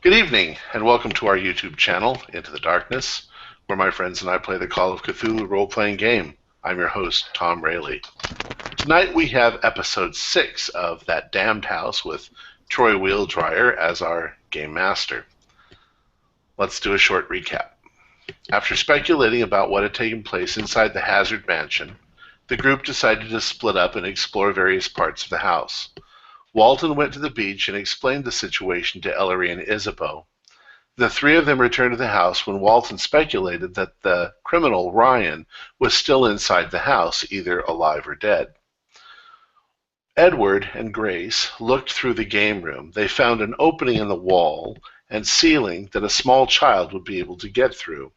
Good evening, and welcome to our YouTube channel, Into the Darkness, where my friends and I play the Call of Cthulhu role-playing game. I'm your host, Thom. Tonight we have episode 6 of That Damned House with Troy Wheeldryer as our game master. Let's do a short recap. After speculating about what had taken place inside the Hazard Mansion, the group decided to split up and explore various parts of the house. Walton went to the beach and explained the situation to Ellery and Isabeau. The three of them returned to the house when Walton speculated that the criminal, Ryan, was still inside the house, either alive or dead. Edward and Grace looked through the game room. They found an opening in the wall and ceiling that a small child would be able to get through.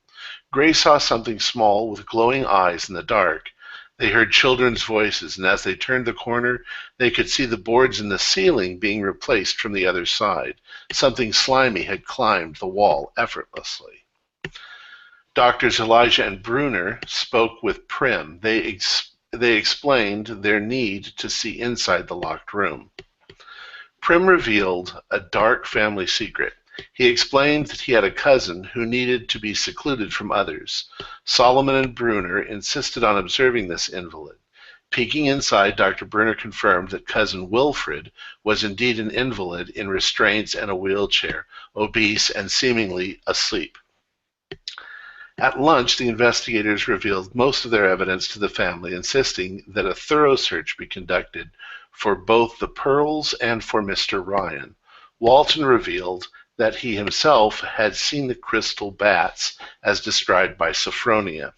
Grace saw something small with glowing eyes in the dark. They heard children's voices, and as they turned the corner, they could see the boards in the ceiling being replaced from the other side. Something slimy had climbed the wall effortlessly. Doctors Elijah and Brunner spoke with Prim. They explained their need to see inside the locked room. Prim revealed a dark family secret. He explained that he had a cousin who needed to be secluded from others. Solomon and Brunner insisted on observing this invalid. Peeking inside, Dr. Brunner confirmed that cousin Wilfred was indeed an invalid in restraints and a wheelchair, obese and seemingly asleep. At lunch, the investigators revealed most of their evidence to the family, insisting that a thorough search be conducted for both the pearls and for Mr. Ryan. Walton revealed that he himself had seen the crystal bats as described by Sophronia.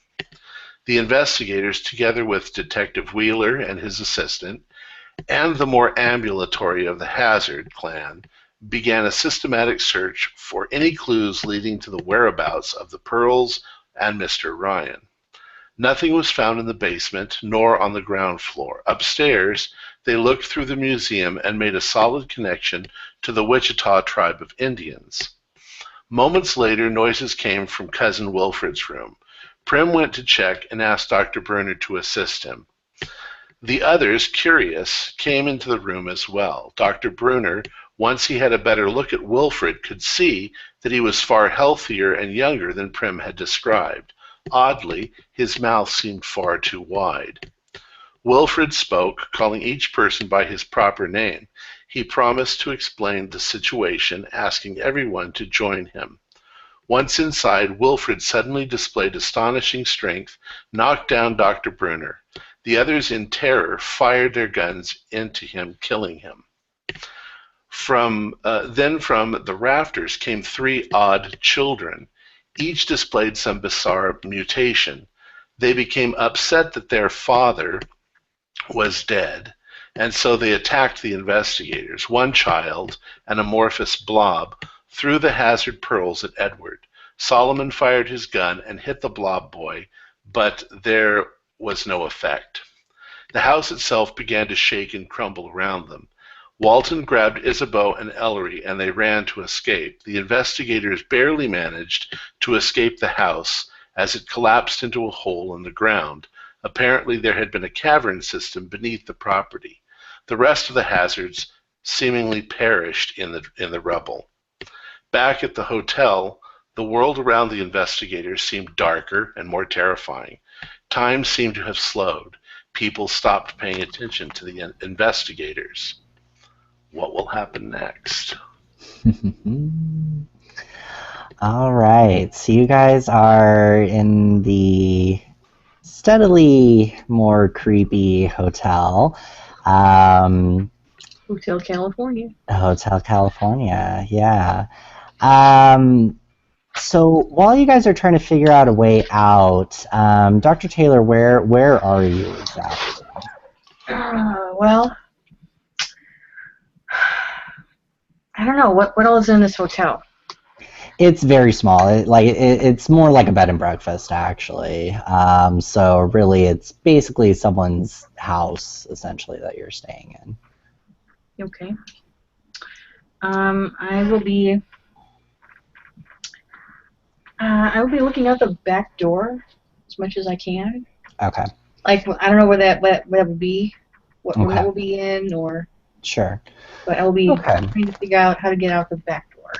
The investigators, together with Detective Wheeler and his assistant, and the more ambulatory of the Hazard clan, began a systematic search for any clues leading to the whereabouts of the pearls and Mr. Ryan. Nothing was found in the basement, nor on the ground floor. Upstairs, they looked through the museum and made a solid connection to the Wichita tribe of Indians. Moments later, noises came from cousin Wilfred's room. Prim went to check and asked Dr. Brunner to assist him. The others, curious, came into the room as well. Dr. Brunner, once he had a better look at Wilfred, could see that he was far healthier and younger than Prim had described. Oddly, his mouth seemed far too wide. Wilfred spoke, calling each person by his proper name. He promised to explain the situation, asking everyone to join him. Once inside, Wilfred suddenly displayed astonishing strength, knocked down Dr. Brunner. The others, in terror, fired their guns into him, killing him. Then from the rafters came three odd children. Each displayed some bizarre mutation. They became upset that their father was dead, and so they attacked the investigators. One child, an amorphous blob, threw the Hazard pearls at Edward. Solomon fired his gun and hit the blob boy, but there was no effect. The house itself began to shake and crumble around them. Walton grabbed Isabeau and Ellery, and they ran to escape. The investigators barely managed to escape the house as it collapsed into a hole in the ground. Apparently, there had been a cavern system beneath the property. The rest of the Hazards seemingly perished in the rubble. Back at the hotel, the world around the investigators seemed darker and more terrifying. Time seemed to have slowed. People stopped paying attention to the investigators. What will happen next? All right, so you guys are in the steadily more creepy hotel. Hotel California. Hotel California, yeah. So while you guys are trying to figure out a way out, Dr. Taylor, where are you exactly? Well, I don't know. What all is in this hotel? It's very small. It's more like a bed and breakfast, actually. So really, it's basically someone's house, essentially, that you're staying in. Okay. I will be looking out the back door as much as I can. Okay. Like, I don't know where that would be, what room that will be in, or... Sure. But I will be trying to figure out how to get out the back door.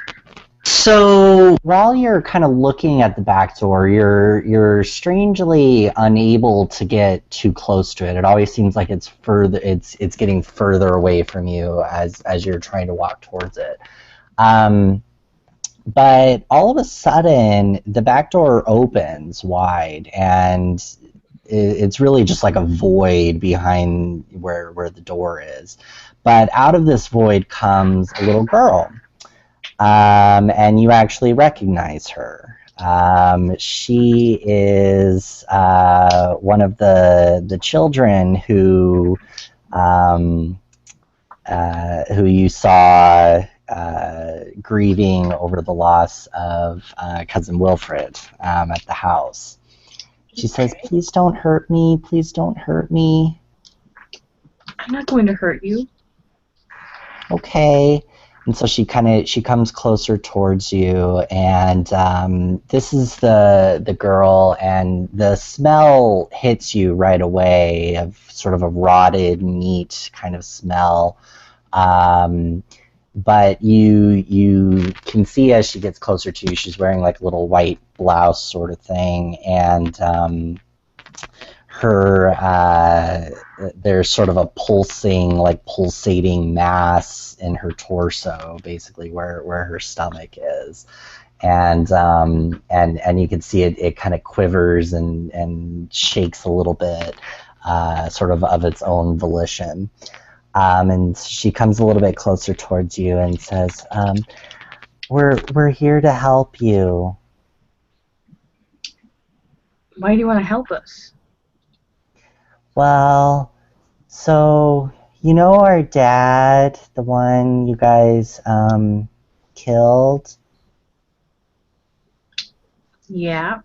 So while you're kind of looking at the back door, you're strangely unable to get too close to it. It always seems like it's further. It's getting further away from you as you're trying to walk towards it. But all of a sudden, the back door opens wide, and it's really just like a void behind where the door is. But out of this void comes a little girl. And you actually recognize her. She is one of the children who you saw grieving over the loss of cousin Wilfred at the house. She says, "Please don't hurt me. Please don't hurt me." I'm not going to hurt you. Okay. And so she comes closer towards you, and this is the girl, and the smell hits you right away of sort of a rotted meat kind of smell. But you can see as she gets closer to you, she's wearing like a little white blouse sort of thing, and there's sort of a pulsating mass in her torso, basically where her stomach is, and you can see it kind of quivers and shakes a little bit, sort of its own volition. And she comes a little bit closer towards you and says, "We're here to help you." Why do you want to help us? Well, so, you know our dad, the one you guys killed? Yeah.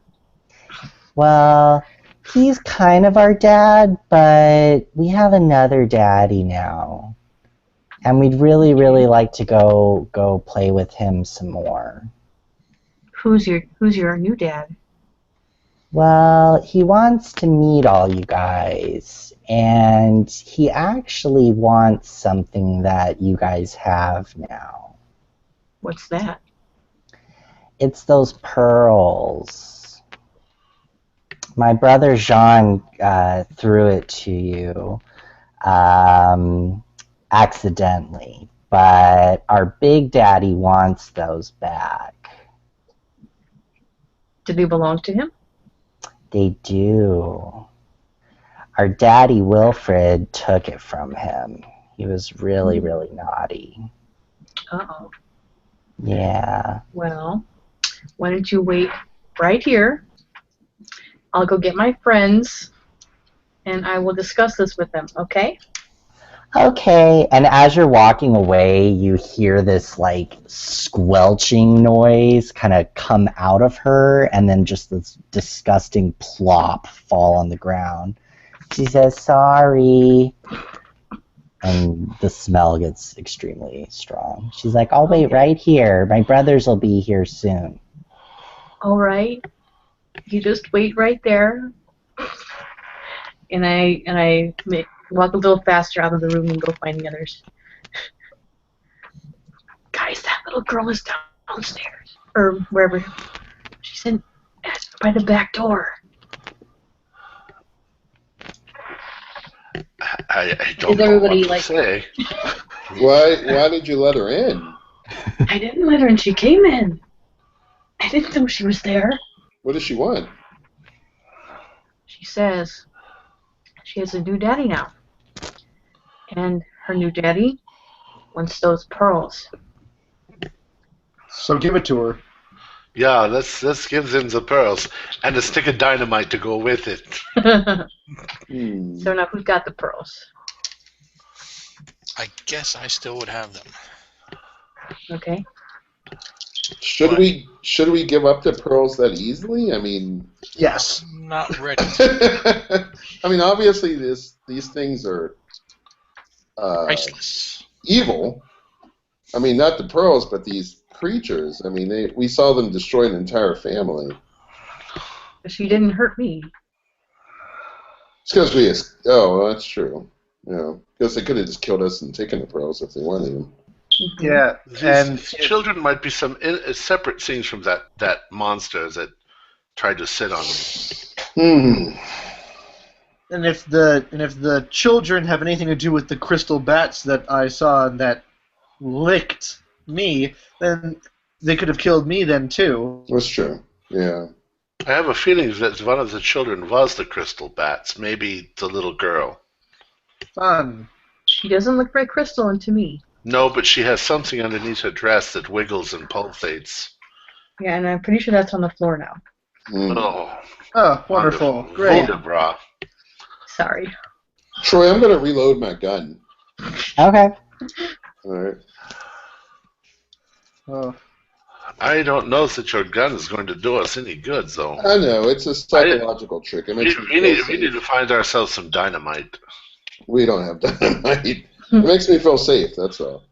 Well, he's kind of our dad, but we have another daddy now. And we'd really, really like to go play with him some more. Who's your new dad? Well, he wants to meet all you guys, and he actually wants something that you guys have now. What's that? It's those pearls. My brother Jean threw it to you accidentally, but our big daddy wants those back. Do they belong to him? They do. Our daddy Wilfred took it from him. He was really, really naughty. Uh-oh. Yeah. Well, why don't you wait right here? I'll go get my friends, and I will discuss this with them, okay? Okay, and as you're walking away, you hear this like squelching noise kind of come out of her, and then just this disgusting plop fall on the ground. She says, "Sorry." And the smell gets extremely strong. She's like, "I'll wait right here. My brothers will be here soon." All right. You just wait right there. And I walk a little faster out of the room and go find the others. Guys, that little girl is downstairs. Or wherever. She's in by the back door. I don't Is know everybody what to say. Why did you let her in? I didn't let her in. She came in. I didn't know she was there. What does she want? She says she has a new daddy now. And her new daddy wants those pearls. So give it to her. Yeah, let's give them the pearls and a stick of dynamite to go with it. So now who's got the pearls? I guess I still would have them. Okay. Should we give up the pearls that easily? I mean, Yes. Not ready. I mean, obviously these things are Priceless. evil. I mean, not the pearls, but these creatures. I mean, we saw them destroy an entire family. She didn't hurt me. It's because well, that's true. Yeah, because they could have just killed us and taken the pearls if they wanted them. Yeah, and These children might be some separate things from that monster that tried to sit on me. and if the children have anything to do with the crystal bats that I saw and that licked me, then they could have killed me then too. That's true. Yeah. I have a feeling that one of the children was the crystal bats, maybe the little girl. Fun. She doesn't look very crystalline to me. No, but she has something underneath her dress that wiggles and pulsates. Yeah, and I'm pretty sure that's on the floor now. Oh, wonderful. Great. Wunderbar. Sorry. Troy, I'm going to reload my gun. Okay. All right. Oh. I don't know that your gun is going to do us any good, though. I know, it's a psychological trick. It makes We need to find ourselves some dynamite. We don't have dynamite. It makes me feel safe, that's all.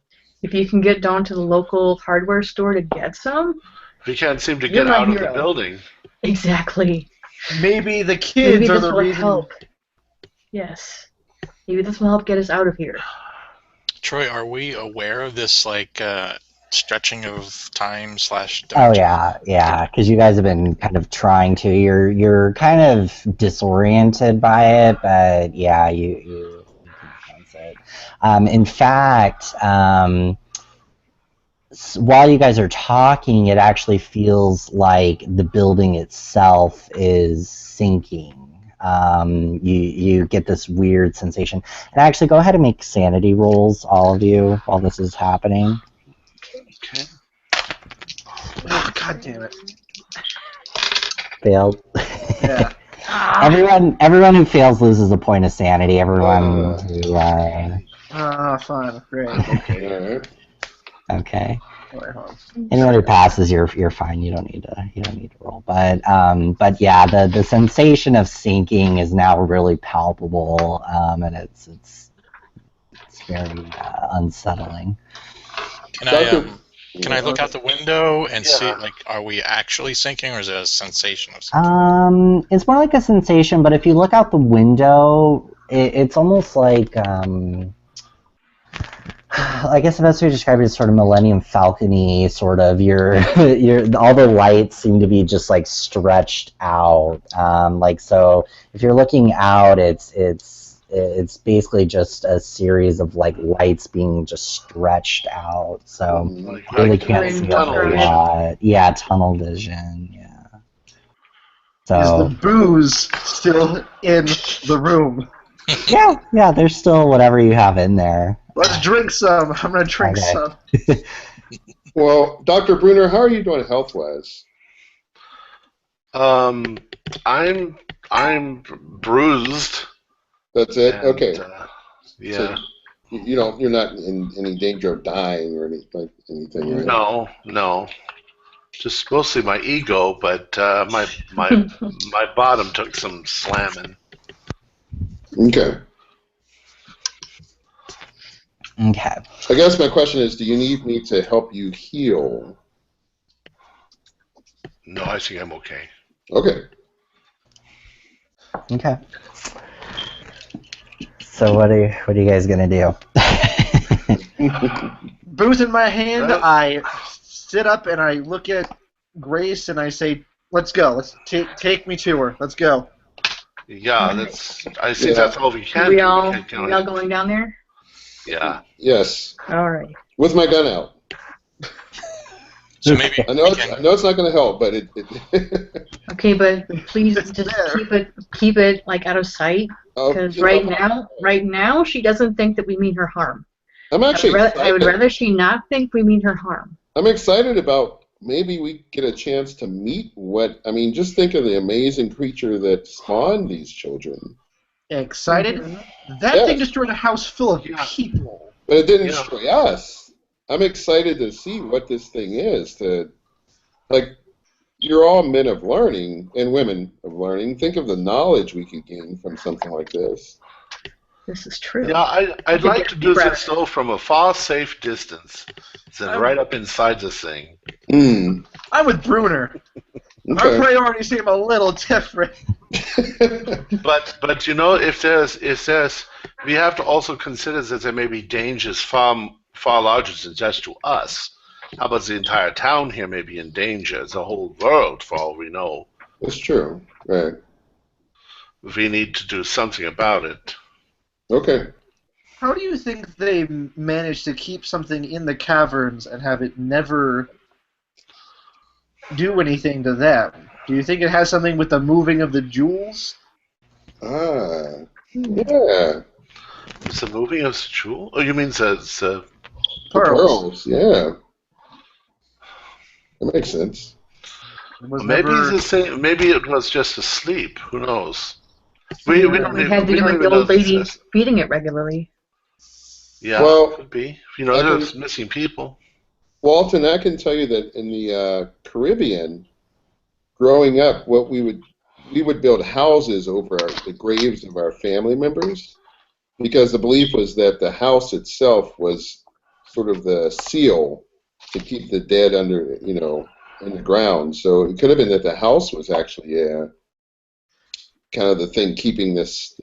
If you can get down to the local hardware store to get some. We can't seem to get out of the building. Exactly. Maybe the kids Maybe are this the will reason. help. Yes. Maybe this will help get us out of here. Troy, are we aware of this, stretching of time / Oh yeah, because you guys have been kind of trying to. You're kind of disoriented by it, but yeah, you can sense it. In fact, while you guys are talking, it actually feels like the building itself is sinking. You get this weird sensation. And actually, go ahead and make sanity rolls, all of you, while this is happening. Okay. Oh, God damn it. Failed. Yeah. Everyone who fails loses a point of sanity. Everyone who Fine. Great. All right. okay. All right, hold on. Anyone who passes, you're fine. You don't need to roll. But yeah, the sensation of sinking is now really palpable, and it's very unsettling. Can I look out the window and see, are we actually sinking, or is it a sensation of sinking? It's more like a sensation, but if you look out the window, it's almost like I guess the best way to describe it is sort of Millennium Falcon-y, sort of. All the lights seem to be just like stretched out. So if you're looking out, it's basically just a series of like lights being just stretched out. So you really can't see a whole lot. Yeah, tunnel vision. Yeah. So is the booze still in the room? yeah, there's still whatever you have in there. Let's drink some. I'm gonna drink some. Well, Dr. Bruner, how are you doing health-wise? I'm bruised. That's it. And, okay. Yeah. So you're not in any danger of dying or anything, right? No. Just mostly my ego, but my bottom took some slamming. Okay. Okay. I guess my question is, do you need me to help you heal? No, I think I'm okay. Okay. Okay. So what are you guys gonna do? Booze in my hand, I sit up and I look at Grace and I say, "Let's go. Let's take me to her. Let's go." Yeah, I think that's all we can We do. all We can't going down there? Yeah. Yes. All right. With my gun out. So maybe I know it's not going to help, but it Okay, but please just keep it like out of sight, because right now she doesn't think that we mean her harm. I'm actually I would rather she not think we mean her harm. I'm excited about maybe we get a chance to meet just think of the amazing creature that spawned these children. Excited? That thing destroyed a house full of people. But it didn't destroy us. I'm excited to see what this thing is. You're all men of learning and women of learning. Think of the knowledge we could gain from something like this. This is true. Yeah, I'd like to do this though from a far safe distance than right up inside this thing. I'm with Bruner. Okay. Our priorities seem a little different. But if there's we have to also consider that there may be dangers far far larger than just to us. How about the entire town here may be in danger, the whole world, for all we know. That's true. Right. We need to do something about it. Okay. How do you think they managed to keep something in the caverns and have it never do anything to them? Do you think it has something with the moving of the jewels? Yeah. Is the moving of the jewel? Oh, you mean the Pearls. Yeah. That makes sense. It was maybe never... the same? Maybe it was just asleep. Who knows? We don't had to we do don't with even the know old lady this. feeding it regularly. Yeah, Well, could be. You know, there's missing people. Walton, I can tell you that in the Caribbean, growing up, what we would build houses over the graves of our family members, because the belief was that the house itself was sort of the seal to keep the dead under, in the ground. So it could have been that the house was actually kind of the thing keeping this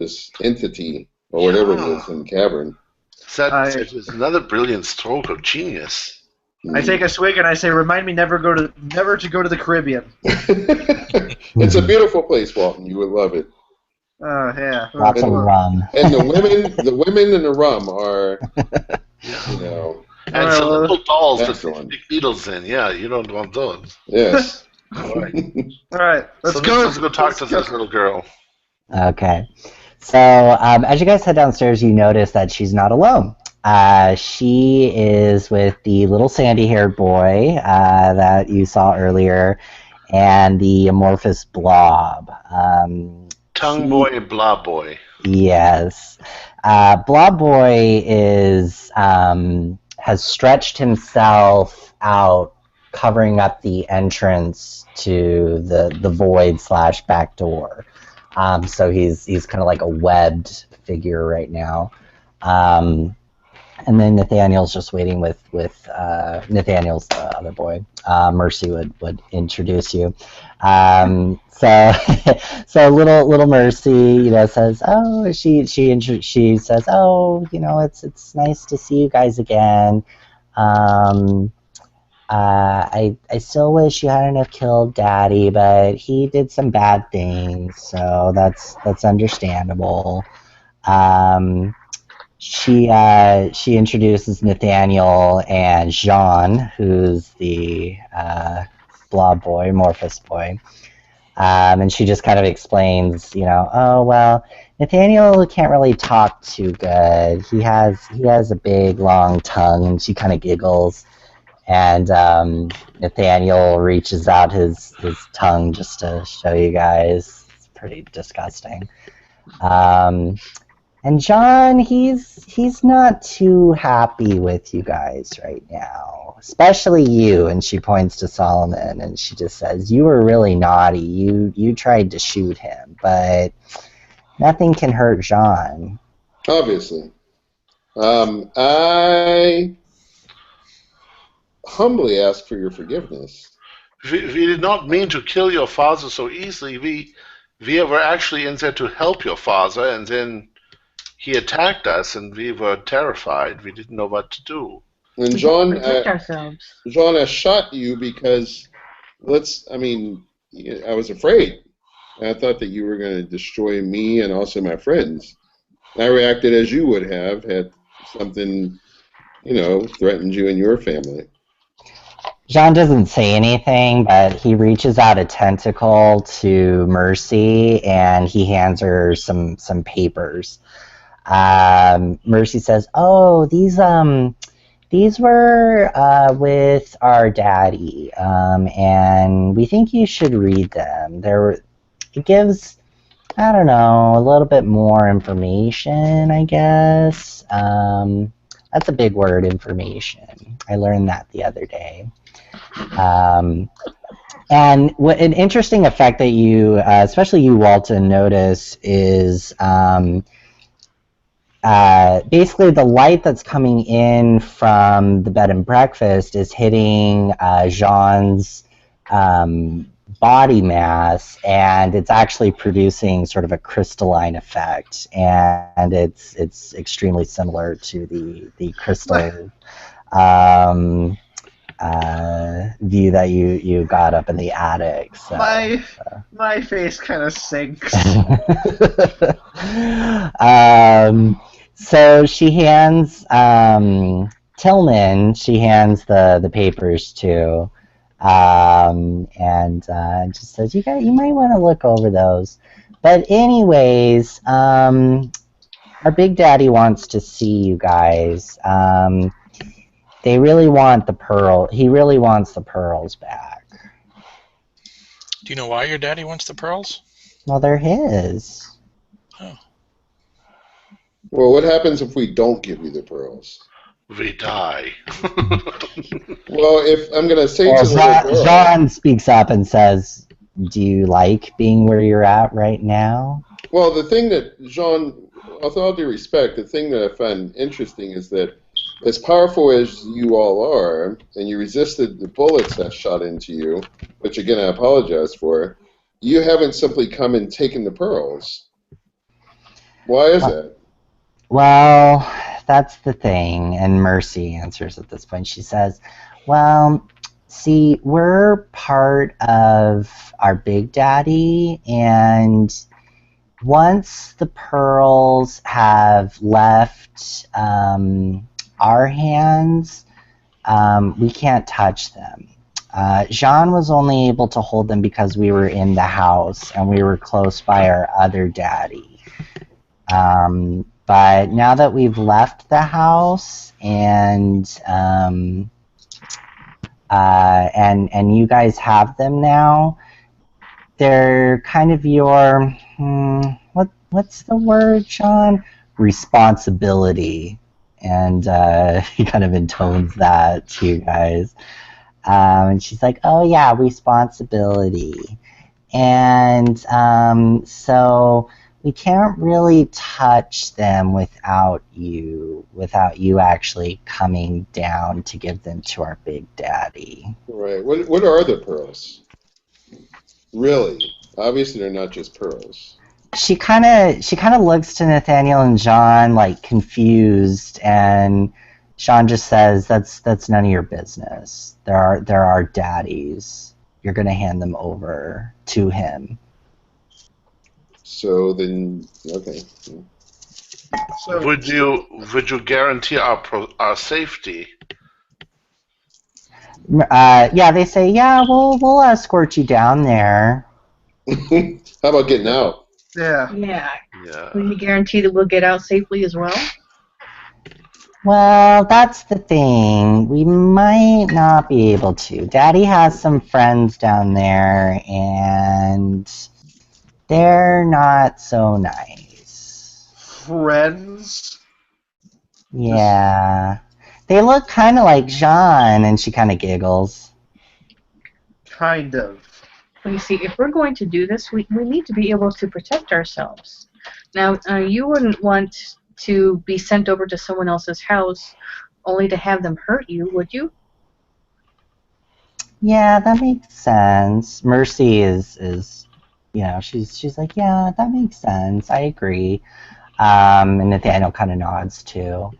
entity or whatever it is in the cavern. That is another brilliant stroke of genius. I take a swig and I say, "Remind me never to go to the Caribbean." It's a beautiful place, Walton. You would love it. Oh yeah. Lots of rum. And the women and the rum are, And some little dolls that excellent. stick needles in. Yeah, you don't want those. Yes. All right. All right, let's go. Let's go talk to this little girl. Okay. So as you guys head downstairs, you notice that she's not alone. She is with the little sandy-haired boy that you saw earlier, and the amorphous blob. Tongue boy and blob boy. Yes. Blob boy has stretched himself out, covering up the entrance to the void / back door. So he's kind of like a webbed figure right now. And then Nathaniel's just waiting with Nathaniel's the other boy. Mercy would introduce you. So little Mercy, says, oh, she says, oh, it's nice to see you guys again. I still wish you hadn't have killed Daddy, but he did some bad things, so that's understandable. She introduces Nathaniel and Jean, who's the blob boy, amorphous boy, and she just kind of explains, oh well, Nathaniel can't really talk too good. He has a big long tongue, and she kind of giggles, and Nathaniel reaches out his tongue just to show you guys. It's pretty disgusting. And John, he's not too happy with you guys right now, especially you. And she points to Solomon, and she just says, "You were really naughty. You tried to shoot him, but nothing can hurt John." Obviously, I humbly ask for your forgiveness. We did not mean to kill your father so easily. We were actually in there to help your father, and then he attacked us, and we were terrified. We didn't know what to do. And John, protect ourselves. John, I shot you because I was afraid. I thought that you were going to destroy me and also my friends. I reacted as you would have had something, threatened you and your family. Jean doesn't say anything, but he reaches out a tentacle to Mercy, and he hands her some papers. Mercy says, "Oh, these were with our daddy, and we think you should read them. It gives, I don't know, a little bit more information, I guess. That's a big word, information. I learned that the other day." And what an interesting effect that you, especially you, Walton, notice is basically the light that's coming in from the bed and breakfast is hitting Jean's body mass, and it's actually producing sort of a crystalline effect, and it's extremely similar to the crystal view that you got up in the attic. So. My face kind of sinks. So she hands Tillman. She hands the papers to, and just says, "You might want to look over those." But anyways, our Big Daddy wants to see you guys. They really want the pearl. He really wants the pearls back. Do you know why your daddy wants the pearls? Well, they're his. Oh. Well, what happens if we don't give you the pearls? We die. Well, if I'm going to say Well, to the little girl, Jean speaks up and says, "Do you like being where you're at right now?" well, the thing that Jean, with all due respect, the thing that I find interesting is that as powerful as you all are, and you resisted the bullets that shot into you, which again I apologize for, you haven't simply come and taken the pearls. Why is that? Well, that's the thing, and Mercy answers at this point. She says, "Well, see, we're part of our Big Daddy, and once the pearls have left our hands, we can't touch them. Jean was only able to hold them because we were in the house and we were close by our other daddy. But now that we've left the house and you guys have them now, they're kind of your what's the word, Sean? Responsibility." And he kind of intones that to you guys. And she's like, "Oh yeah, responsibility." And so we can't really touch them without you actually coming down to give them to our Big Daddy. Right. What are the pearls? Really? Obviously, they're not just pearls. She kind of looks to Nathaniel and John like confused, and Sean just says, "That's none of your business. There are daddies. You're gonna hand them over to him." So then, okay. So, Would you guarantee our safety? Yeah, they say, "Yeah, we'll escort you down there." How about getting out? yeah. Yeah. Yeah. Will you guarantee that we'll get out safely as well? Well, that's the thing. We might not be able to. Daddy has some friends down there, and they're not so nice. Friends? Yeah. They look kind of like Jean, and she kind of giggles. Kind of. Well, you see, if we're going to do this, we need to be able to protect ourselves. Now, you wouldn't want to be sent over to someone else's house only to have them hurt you, would you? Yeah, that makes sense. Mercy is she's like, "Yeah, that makes sense. I agree." And Nathaniel kind of nods too.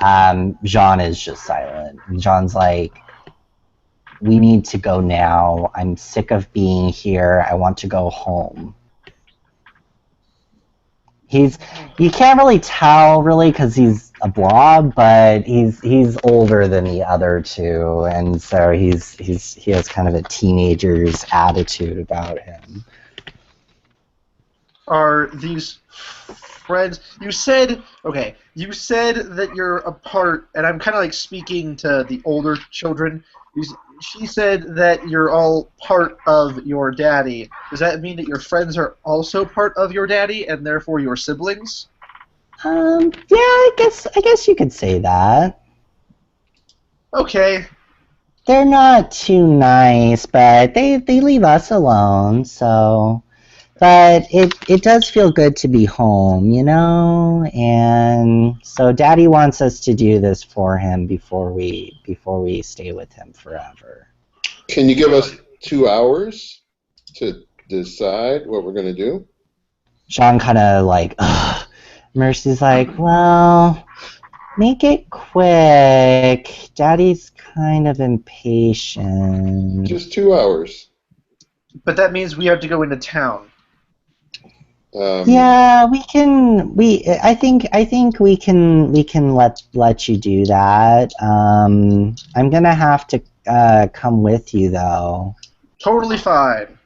Jean is just silent. Jean's like, "We need to go now. I'm sick of being here. I want to go home." You can't really tell really because he's a blob, but he's older than the other two, and so he has kind of a teenager's attitude about him. Are these friends? You said that you're a part, and I'm kind of like speaking to the older children. She said that you're all part of your daddy. Does that mean that your friends are also part of your daddy, and therefore your siblings? Yeah, I guess you could say that. Okay. They're not too nice, but they leave us alone, so. But it does feel good to be home, and so Daddy wants us to do this for him before we stay with him forever. Can you give us 2 hours to decide what we're going to do? Jean kind of like, ugh. Mercy's like, well, make it quick. Daddy's kind of impatient. Just 2 hours. But that means we have to go into town. Yeah, we can. I think we can let you do that. I'm gonna have to come with you though. Totally fine.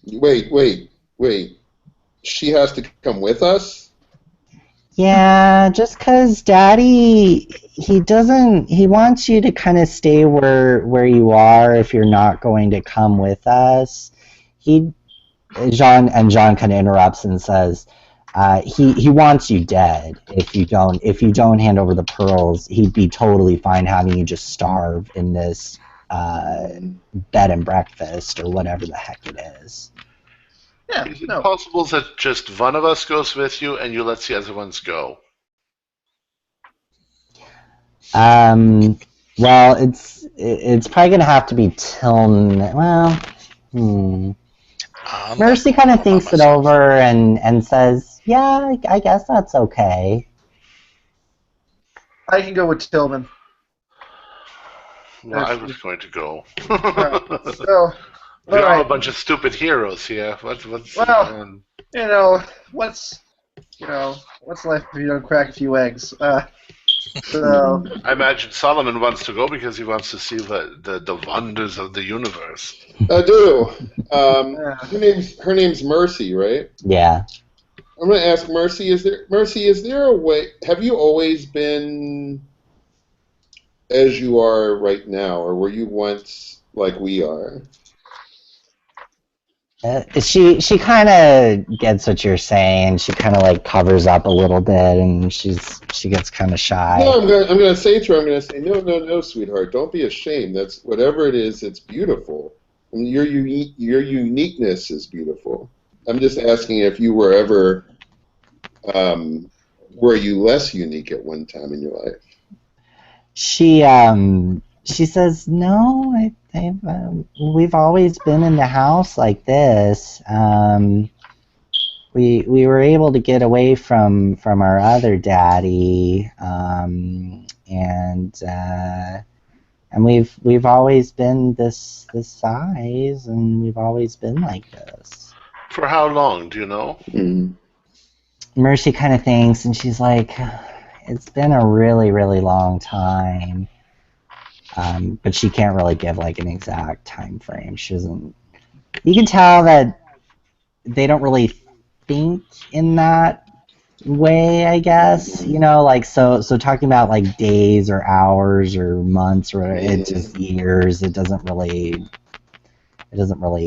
Wait. She has to come with us? Yeah, just 'cause Daddy, he wants you to kind of stay where you are if you're not going to come with us. Jean kind of interrupts and says, he wants you dead if you don't hand over the pearls. He'd be totally fine having you just starve in this bed and breakfast or whatever the heck it is. Yeah, Is it no. possible that just one of us goes with you and you let the other ones go? Well, it's probably gonna have to be Tiln. Well, Mercy kind of thinks it over and says, "Yeah, I guess that's okay." I can go with Tillman. Well, I was going to go. So, We're all alright. a bunch of stupid heroes here. What's Well, what's life if you don't crack a few eggs? So I imagine Solomon wants to go because he wants to see the wonders of the universe. I do. Her name's Mercy, right? Yeah. I'm going to ask Mercy. Is there a way? Have you always been as you are right now, or were you once like we are? She kind of gets what you're saying. She kind of like covers up a little bit, and she gets kind of shy. No, I'm gonna say to her, I'm gonna say, no, sweetheart, don't be ashamed. That's whatever it is. It's beautiful. I mean, your uniqueness is beautiful. I'm just asking if you were ever, were you less unique at one time in your life? She says, no, we've always been in the house like this. We were able to get away from our other daddy, and we've always been this size, and we've always been like this. For how long, do you know? Mm. Mercy kind of thinks, and she's like, it's been a really, really long time. But she can't really give like an exact time frame. She doesn't. You can tell that they don't really think in that way, I guess. You know, like so talking about like days or hours or months or it's just years. It doesn't really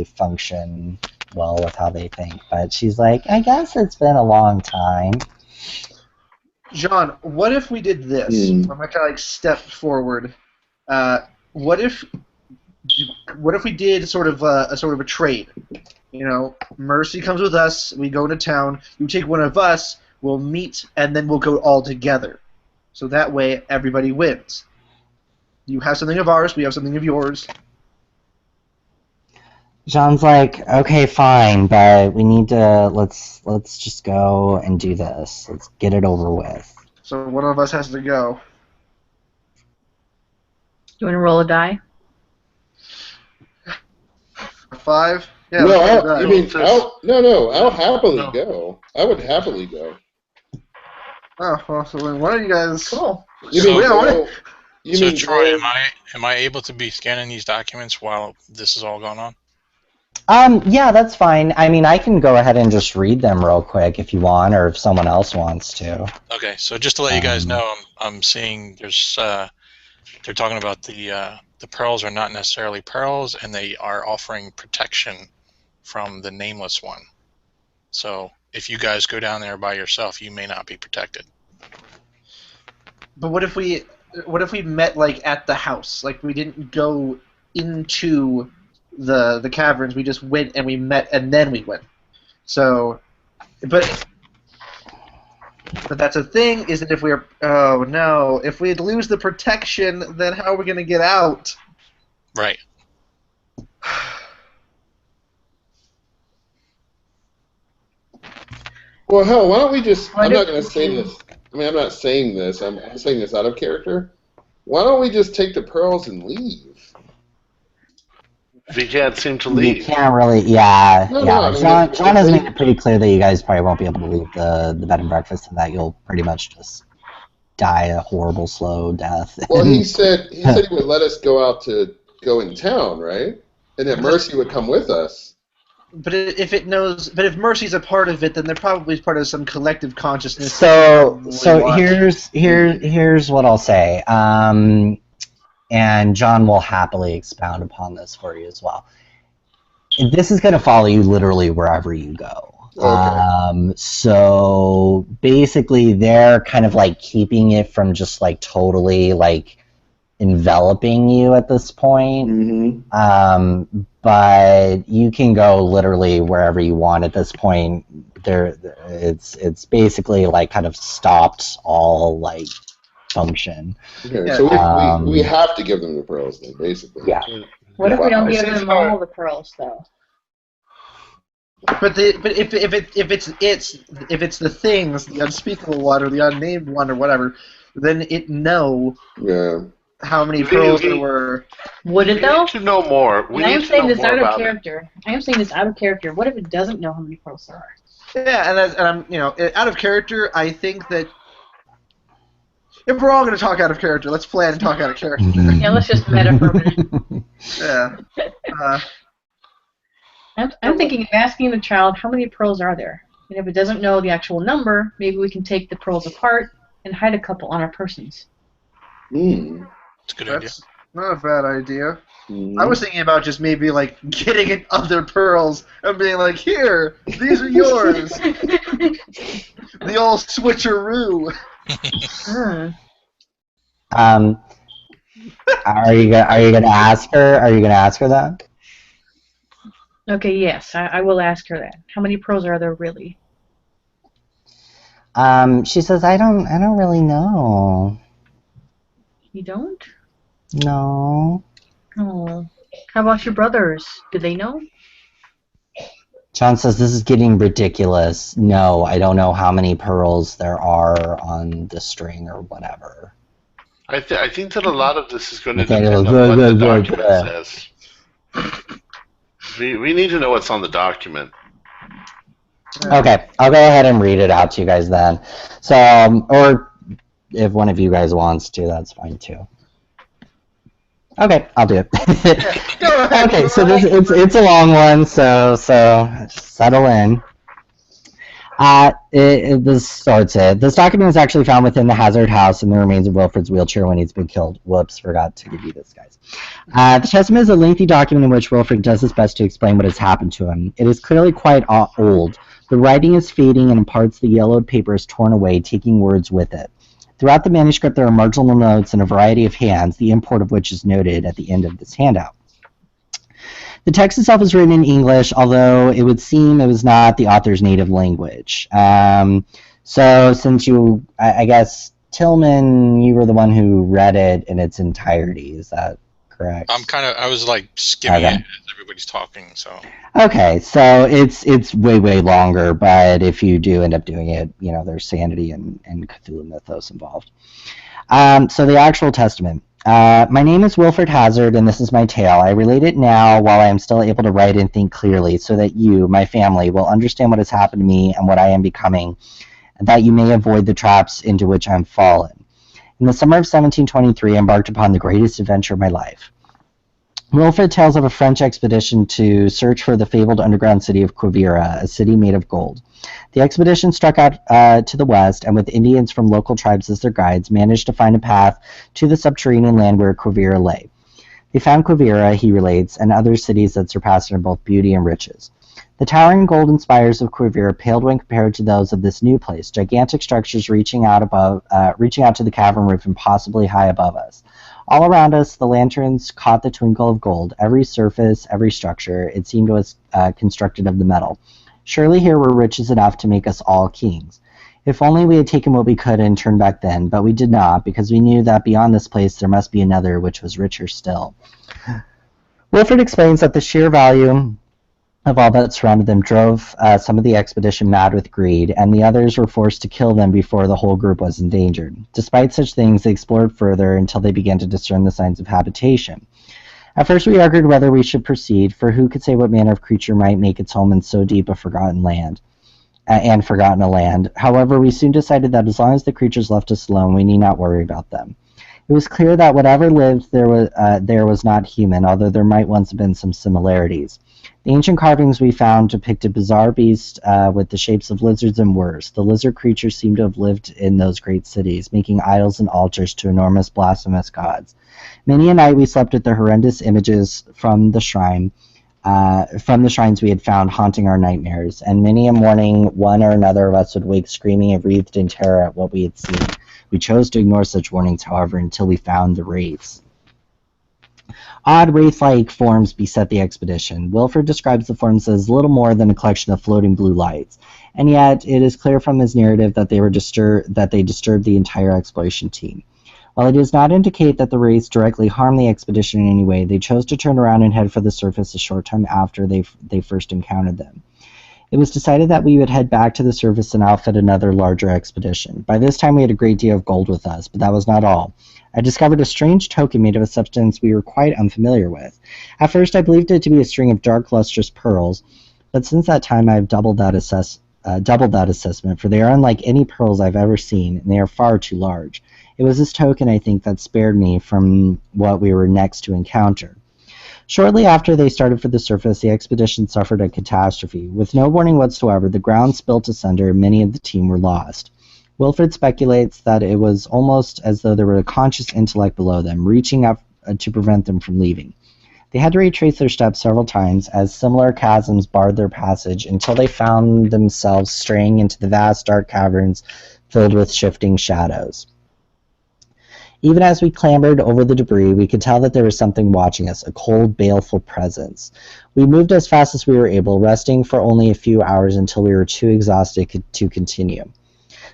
function well with how they think. But she's like, I guess it's been a long time. John, what if we did this? I'm gonna kind of like step forward. What if we did sort of a trade? You know, Mercy comes with us. We go to town. You take one of us. We'll meet, and then we'll go all together. So that way, everybody wins. You have something of ours. We have something of yours. John's like, okay, fine, but we need to let's just go and do this. Let's get it over with. So one of us has to go. You want to roll a die? 5? Yeah. No, I'll happily No. go. I would happily go. Oh, well, so then why don't you guys? Cool. You So- mean Yeah, go? You So mean Troy, go? am I able to be scanning these documents while this is all going on? Yeah, that's fine. I mean, I can go ahead and just read them real quick if you want, or if someone else wants to. Okay, so just to let you guys know, I'm seeing there's they're talking about the pearls are not necessarily pearls, and they are offering protection from the nameless one. So if you guys go down there by yourself, you may not be protected. But what if we met like at the house? Like we didn't go into the caverns. We just went and we met and then we went. So, but that's a thing. Is that if we're if we lose the protection, then how are we gonna get out? Right. Well, hell, why don't we just... Why I'm not don't going to say this. I mean, I'm not saying this. I'm saying this out of character. Why don't we just take the pearls and leave? If he can't seem to You leave. can't really, yeah. No, yeah. I mean, John has made it pretty clear that you guys probably won't be able to leave the bed and breakfast, and that you'll pretty much just die a horrible, slow death. Well, he said he would let us go in town, right? And that Mercy would come with us. But if Mercy's a part of it, then they're probably part of some collective consciousness. So here's what I'll say. And John will happily expound upon this for you as well. This is going to follow you literally wherever you go. Okay. So basically, they're kind of like keeping it from just like totally like enveloping you at this point. Mm-hmm. But you can go literally wherever you want at this point. It's basically like kind of stopped all like function. Okay, Yeah. so we have to give them the pearls then, basically. Yeah. What if we don't Wow. give them all the pearls, though? But if it's the things, the unspeakable one or the unnamed one or whatever, then it know Yeah. how many pearls there were. Would it, We though? need to know more. We I am need to saying know this more out of about it. character. I am saying this out of character. What if it doesn't know how many pearls there are? Yeah, and I'm out of character. I think that if we're all going to talk out of character, let's plan and talk out of character. Yeah, let's just meta for a minute. Yeah. I'm thinking of asking the child how many pearls are there, and if it doesn't know the actual number, maybe we can take the pearls apart and hide a couple on our persons. Mm. It's a good idea. That's not a bad idea. Mm. I was thinking about just maybe like getting in other pearls and being like, here, these are yours. The old switcheroo. Are you gonna ask her? Are you gonna ask her that? Okay, yes, I will ask her that. How many pearls are there really? She says, I don't really know. You don't? No. Oh. How about your brothers? Do they know? John says, this is getting ridiculous. No, I don't know how many pearls there are on the string or whatever. I think that a lot of this is going to Okay, depend on good, what the good, document good. says. We need to know what's on the document. Okay, I'll go ahead and read it out to you guys then. So, or if one of you guys wants to, that's fine too. Okay, I'll do it. Okay, so it's a long one, so settle in. This starts it. This document is actually found within the Hazard house in the remains of Wilfred's wheelchair when he's been killed. Whoops, forgot to give you this, guys. The testament is a lengthy document in which Wilfred does his best to explain what has happened to him. It is clearly quite old. The writing is fading, and in parts the yellowed paper is torn away, taking words with it. Throughout the manuscript there are marginal notes in a variety of hands, the import of which is noted at the end of this handout. The text itself is written in English, although it would seem it was not the author's native language. So since you, I guess, Tillman, you were the one who read it in its entirety, is that correct? I was like skimming it as everybody's talking, so. Okay, so it's way longer, but if you do end up doing it, you know, there's sanity and Cthulhu mythos involved. So the actual testament. My name is Wilfred Hazard, and this is my tale. I relate it now while I am still able to write and think clearly, so that you, my family, will understand what has happened to me and what I am becoming, and that you may avoid the traps into which I am fallen. In the summer of 1723, I embarked upon the greatest adventure of my life. Wilfred tells of a French expedition to search for the fabled underground city of Quivira, a city made of gold. The expedition struck out to the west, and with Indians from local tribes as their guides, managed to find a path to the subterranean land where Quivira lay. They found Quivira, he relates, and other cities that surpassed it in both beauty and riches. The towering golden spires of Quivira paled when compared to those of this new place, gigantic structures reaching out to the cavern roof impossibly high above us. All around us, the lanterns caught the twinkle of gold. Every surface, every structure, it seemed was constructed of the metal. Surely here were riches enough to make us all kings. If only we had taken what we could and turned back then, but we did not, because we knew that beyond this place there must be another which was richer still. Wilfred explains that the sheer value of all that surrounded them drove some of the expedition mad with greed, and the others were forced to kill them before the whole group was endangered. Despite such things, they explored further until they began to discern the signs of habitation. At first we argued whether we should proceed, for who could say what manner of creature might make its home in so deep a forgotten land. Forgotten a land. However, we soon decided that as long as the creatures left us alone, we need not worry about them. It was clear that whatever lived there was not human, although there might once have been some similarities. The ancient carvings we found depicted bizarre beasts with the shapes of lizards and worse. The lizard creatures seemed to have lived in those great cities, making idols and altars to enormous blasphemous gods. Many a night we slept with the horrendous images from the shrines we had found haunting our nightmares, and many a morning one or another of us would wake screaming and wreathed in terror at what we had seen. We chose to ignore such warnings, however, until we found the wraiths. Odd wraith-like forms beset the expedition. Wilfred describes the forms as little more than a collection of floating blue lights, and yet it is clear from his narrative that they disturbed the entire exploration team. While it does not indicate that the wraiths directly harmed the expedition in any way, they chose to turn around and head for the surface a short time after they first encountered them. It was decided that we would head back to the surface and outfit another larger expedition. By this time we had a great deal of gold with us, but that was not all. I discovered a strange token made of a substance we were quite unfamiliar with. At first I believed it to be a string of dark lustrous pearls, but since that time I have doubled that assessment, for they are unlike any pearls I've ever seen, and they are far too large. It was this token, I think, that spared me from what we were next to encounter. Shortly after they started for the surface, the expedition suffered a catastrophe. With no warning whatsoever, the ground spilt asunder and many of the team were lost. Wilfred speculates that it was almost as though there were a conscious intellect below them, reaching up to prevent them from leaving. They had to retrace their steps several times, as similar chasms barred their passage, until they found themselves straying into the vast dark caverns filled with shifting shadows. Even as we clambered over the debris, we could tell that there was something watching us, a cold, baleful presence. We moved as fast as we were able, resting for only a few hours until we were too exhausted to continue.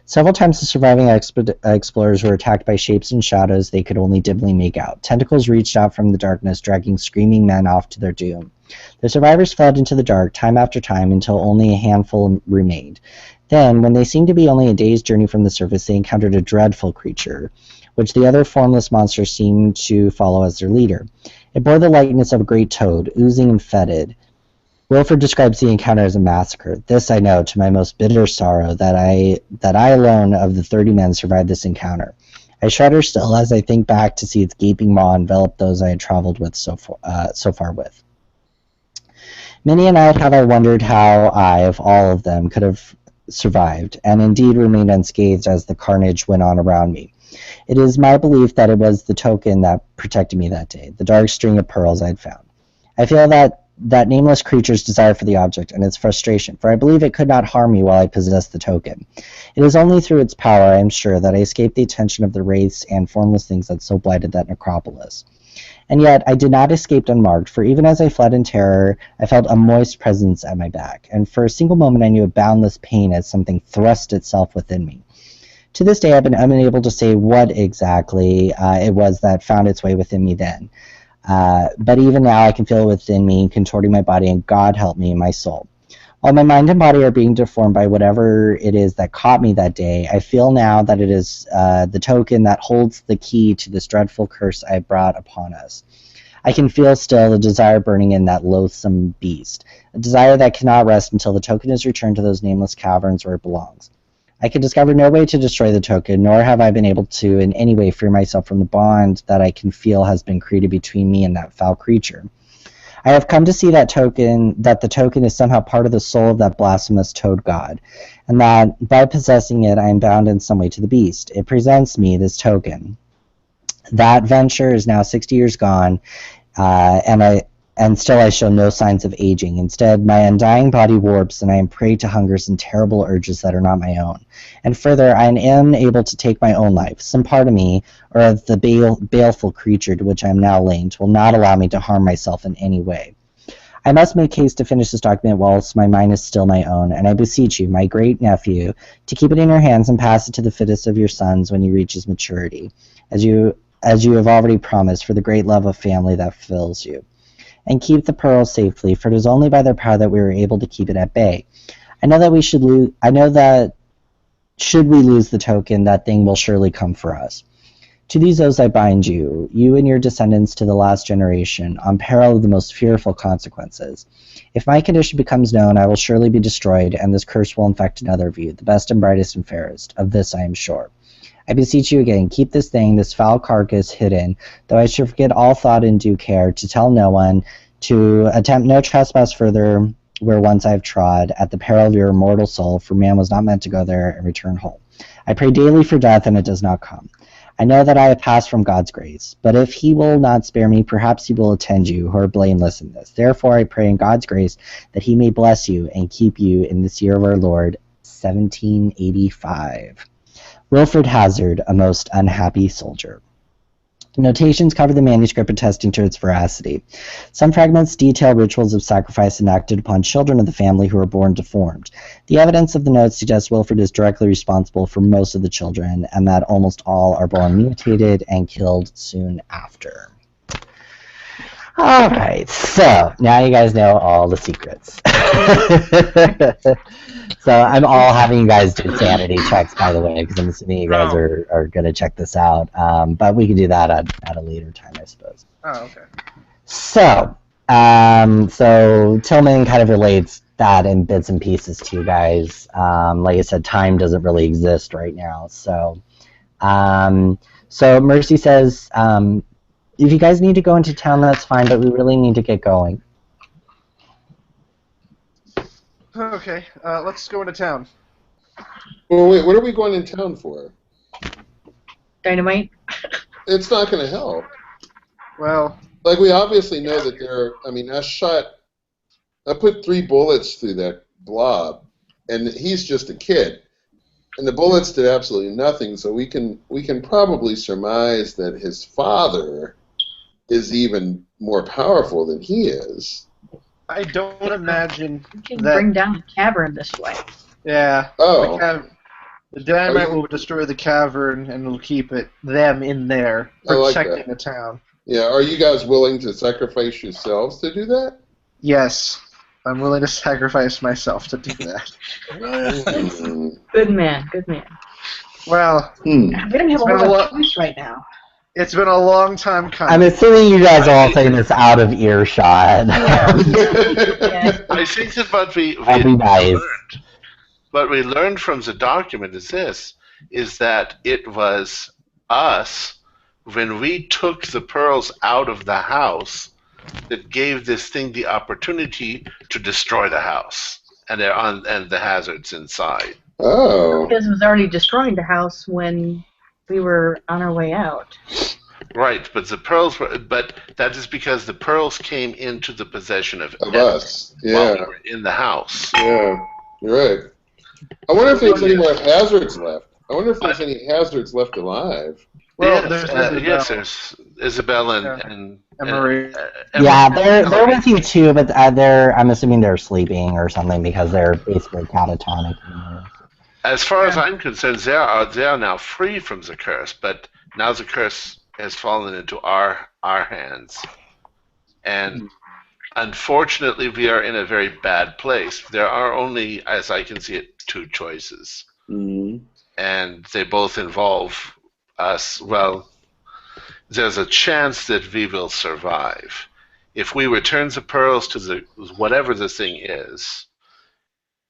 Several times the surviving explorers were attacked by shapes and shadows they could only dimly make out. Tentacles reached out from the darkness, dragging screaming men off to their doom. The survivors fled into the dark time after time until only a handful remained. Then, when they seemed to be only a day's journey from the surface, they encountered a dreadful creature, which the other formless monsters seemed to follow as their leader. It bore the likeness of a great toad, oozing and fetid. Wilfred describes the encounter as a massacre. This I know, to my most bitter sorrow, that I alone of the 30 men survived this encounter. I shudder still as I think back to see its gaping maw envelop those I had traveled with so far with. Many a night have I wondered how I, of all of them, could have survived, and indeed remained unscathed as the carnage went on around me. It is my belief that it was the token that protected me that day, the dark string of pearls I had found. I feel that nameless creature's desire for the object and its frustration, for I believe it could not harm me while I possessed the token. It is only through its power, I am sure, that I escaped the attention of the wraiths and formless things that so blighted that necropolis. And yet I did not escape unmarked, for even as I fled in terror, I felt a moist presence at my back, and for a single moment I knew a boundless pain as something thrust itself within me. To this day I've been unable to say what exactly it was that found its way within me then. But even now I can feel it within me, contorting my body, and God help me in my soul. While my mind and body are being deformed by whatever it is that caught me that day, I feel now that it is the token that holds the key to this dreadful curse I brought upon us. I can feel still the desire burning in that loathsome beast, a desire that cannot rest until the token is returned to those nameless caverns where it belongs. I can discover no way to destroy the token, nor have I been able to in any way free myself from the bond that I can feel has been created between me and that foul creature. I have come to see that the token is somehow part of the soul of that blasphemous toad god, and that by possessing it I am bound in some way to the beast. It presents me this token. That venture is now 60 years gone, and still I show no signs of aging. Instead, my undying body warps, and I am prey to hungers and terrible urges that are not my own. And further, I am unable to take my own life. Some part of me, or of the baleful creature to which I am now linked, will not allow me to harm myself in any way. I must make haste to finish this document whilst my mind is still my own, and I beseech you, my great nephew, to keep it in your hands and pass it to the fittest of your sons when he reaches maturity, as you have already promised, for the great love of family that fills you. and keep the pearls safely, for it is only by their power that we were able to keep it at bay. I know that should we lose the token, that thing will surely come for us. To these oaths I bind you, you and your descendants to the last generation, on peril of the most fearful consequences. If my condition becomes known, I will surely be destroyed, and this curse will infect another of you, the best and brightest and fairest. Of this I am sure. I beseech you again, keep this thing, this foul carcass, hidden, though I should forget all thought and due care, to tell no one, to attempt no trespass further where once I have trod, at the peril of your immortal soul, for man was not meant to go there and return whole. I pray daily for death, and it does not come. I know that I have passed from God's grace, but if he will not spare me, perhaps he will attend you, who are blameless in this. Therefore I pray in God's grace that he may bless you and keep you in this year of our Lord, 1785. Wilfred Hazard, a most unhappy soldier. Notations cover the manuscript attesting to its veracity. Some fragments detail rituals of sacrifice enacted upon children of the family who were born deformed. The evidence of the notes suggests Wilfred is directly responsible for most of the children, and that almost all are born mutated and killed soon after. Alright, so now you guys know all the secrets. So I'm all having you guys do sanity checks, by the way, because I'm assuming you guys are going to check this out. But we can do that at a later time, I suppose. Oh, okay. So Tillman kind of relates that in bits and pieces to you guys. Like I said, time doesn't really exist right now. So Mercy says, if you guys need to go into town, that's fine, but we really need to get going. Okay, let's go into town. Well, wait, what are we going in town for? Dynamite? It's not going to help. Well... Like, we obviously know that I put 3 bullets through that blob, and he's just a kid. And the bullets did absolutely nothing, so we can probably surmise that his father is even more powerful than he is. I don't imagine You can that... bring down the cavern this way. Yeah. Oh. The dynamite will destroy the cavern, and will keep them in there, protecting the town. Yeah, are you guys willing to sacrifice yourselves to do that? Yes. I'm willing to sacrifice myself to do that. Good man, good man. Well, We don't have a lot of choice right now. It's been a long time coming. I'm assuming you guys are all saying this out of earshot. Yeah. I think that what we learned from the document is that it was us, when we took the pearls out of the house, that gave this thing the opportunity to destroy the house and the hazards inside. Oh. Because it was already destroying the house when we were on our way out. Right, but that is because the pearls came into the possession of us. Yeah. While we were in the house. Yeah, you're right. I wonder if there's any more hazards left. I wonder if there's any hazards left alive. Well, yes, there's Isabel and Marie. Yeah, they're with you too, but I'm assuming they're sleeping or something because they're basically catatonic. As far as I'm concerned, they are now free from the curse, but now the curse has fallen into our hands. And unfortunately, we are in a very bad place. There are only, as I can see it, 2 choices. Mm-hmm. And they both involve us. Well, there's a chance that we will survive. If we return the pearls to whatever the thing is,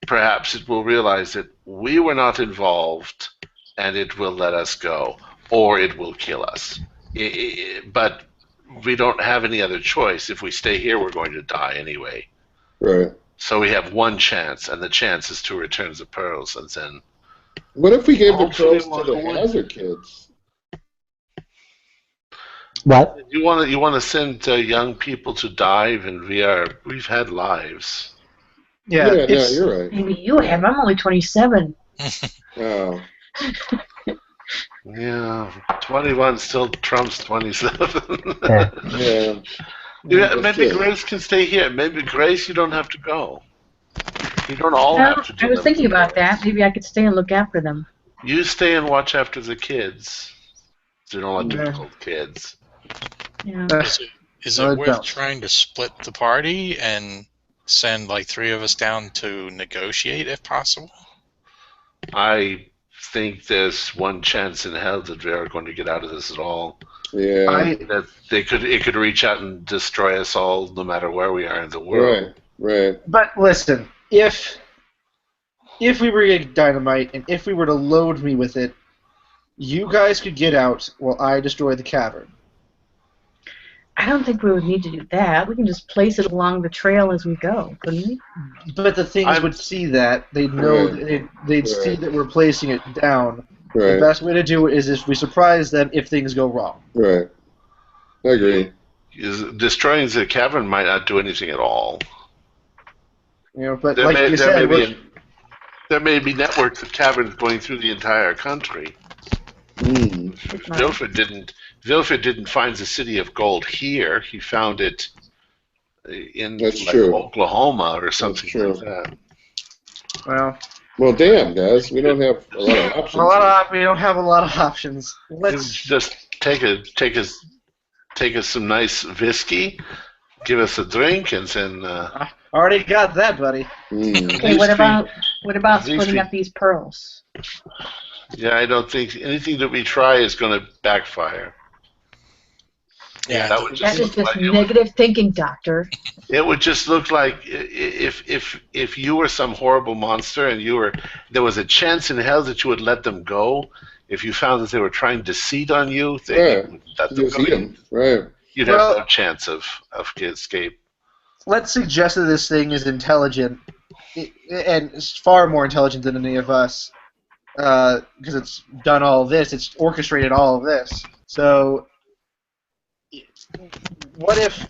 perhaps it will realize that we were not involved and it will let us go, or it will kill us. But we don't have any other choice. If we stay here, we're going to die anyway. Right. So we have one chance, and the chance is to return the pearls, and then... What if we gave the pearls to the hazard kids? What? You want to send young people to die, and we've had lives. Yeah, you're right. Maybe you have. I'm only 27. Oh. Yeah, 21 still trumps 27. Yeah. Maybe Grace can stay here. Maybe Grace, you don't have to go. You don't all have to do I was thinking about that. Maybe I could stay and look after them. You stay and watch after the kids. They don't like to be called kids. Yeah. Is No, it it worth don't. trying to split the party and send like 3 of us down to negotiate if possible? I think there's one chance in hell that we are going to get out of this at all. Yeah. That it could reach out and destroy us all, no matter where we are in the world. Right. But listen, if we were to get dynamite and if we were to load me with it, you guys could get out while I destroy the cavern. I don't think we would need to do that. We can just place it along the trail as we go, couldn't we? But the things would see that. They'd know. They'd see that we're placing it down. The Right. best way to do it is if we surprise them if things go wrong. Right. I agree. Destroying the cavern might not do anything at all. You know, but There like may, you there, said, may be there may be networks of caverns going through the entire country. Wilfred didn't find the city of gold here. He found it in Oklahoma or something like that. Well, damn, guys, we don't have a lot of options. We don't have a lot of options. Let's just take us some nice whiskey, give us a drink, and then. I already got that, buddy. Okay, what about splitting up these pearls? Yeah, I don't think anything that we try is going to backfire. Yeah, that is just negative thinking, Doctor. It would just look like if you were some horrible monster and there was a chance in hell that you would let them go. If you found that they were trying deceit on you, you would let them go. Right. You'd have no chance of escape. Let's suggest that this thing is intelligent, and it's far more intelligent than any of us, because it's done all of this. It's orchestrated all of this. So, what if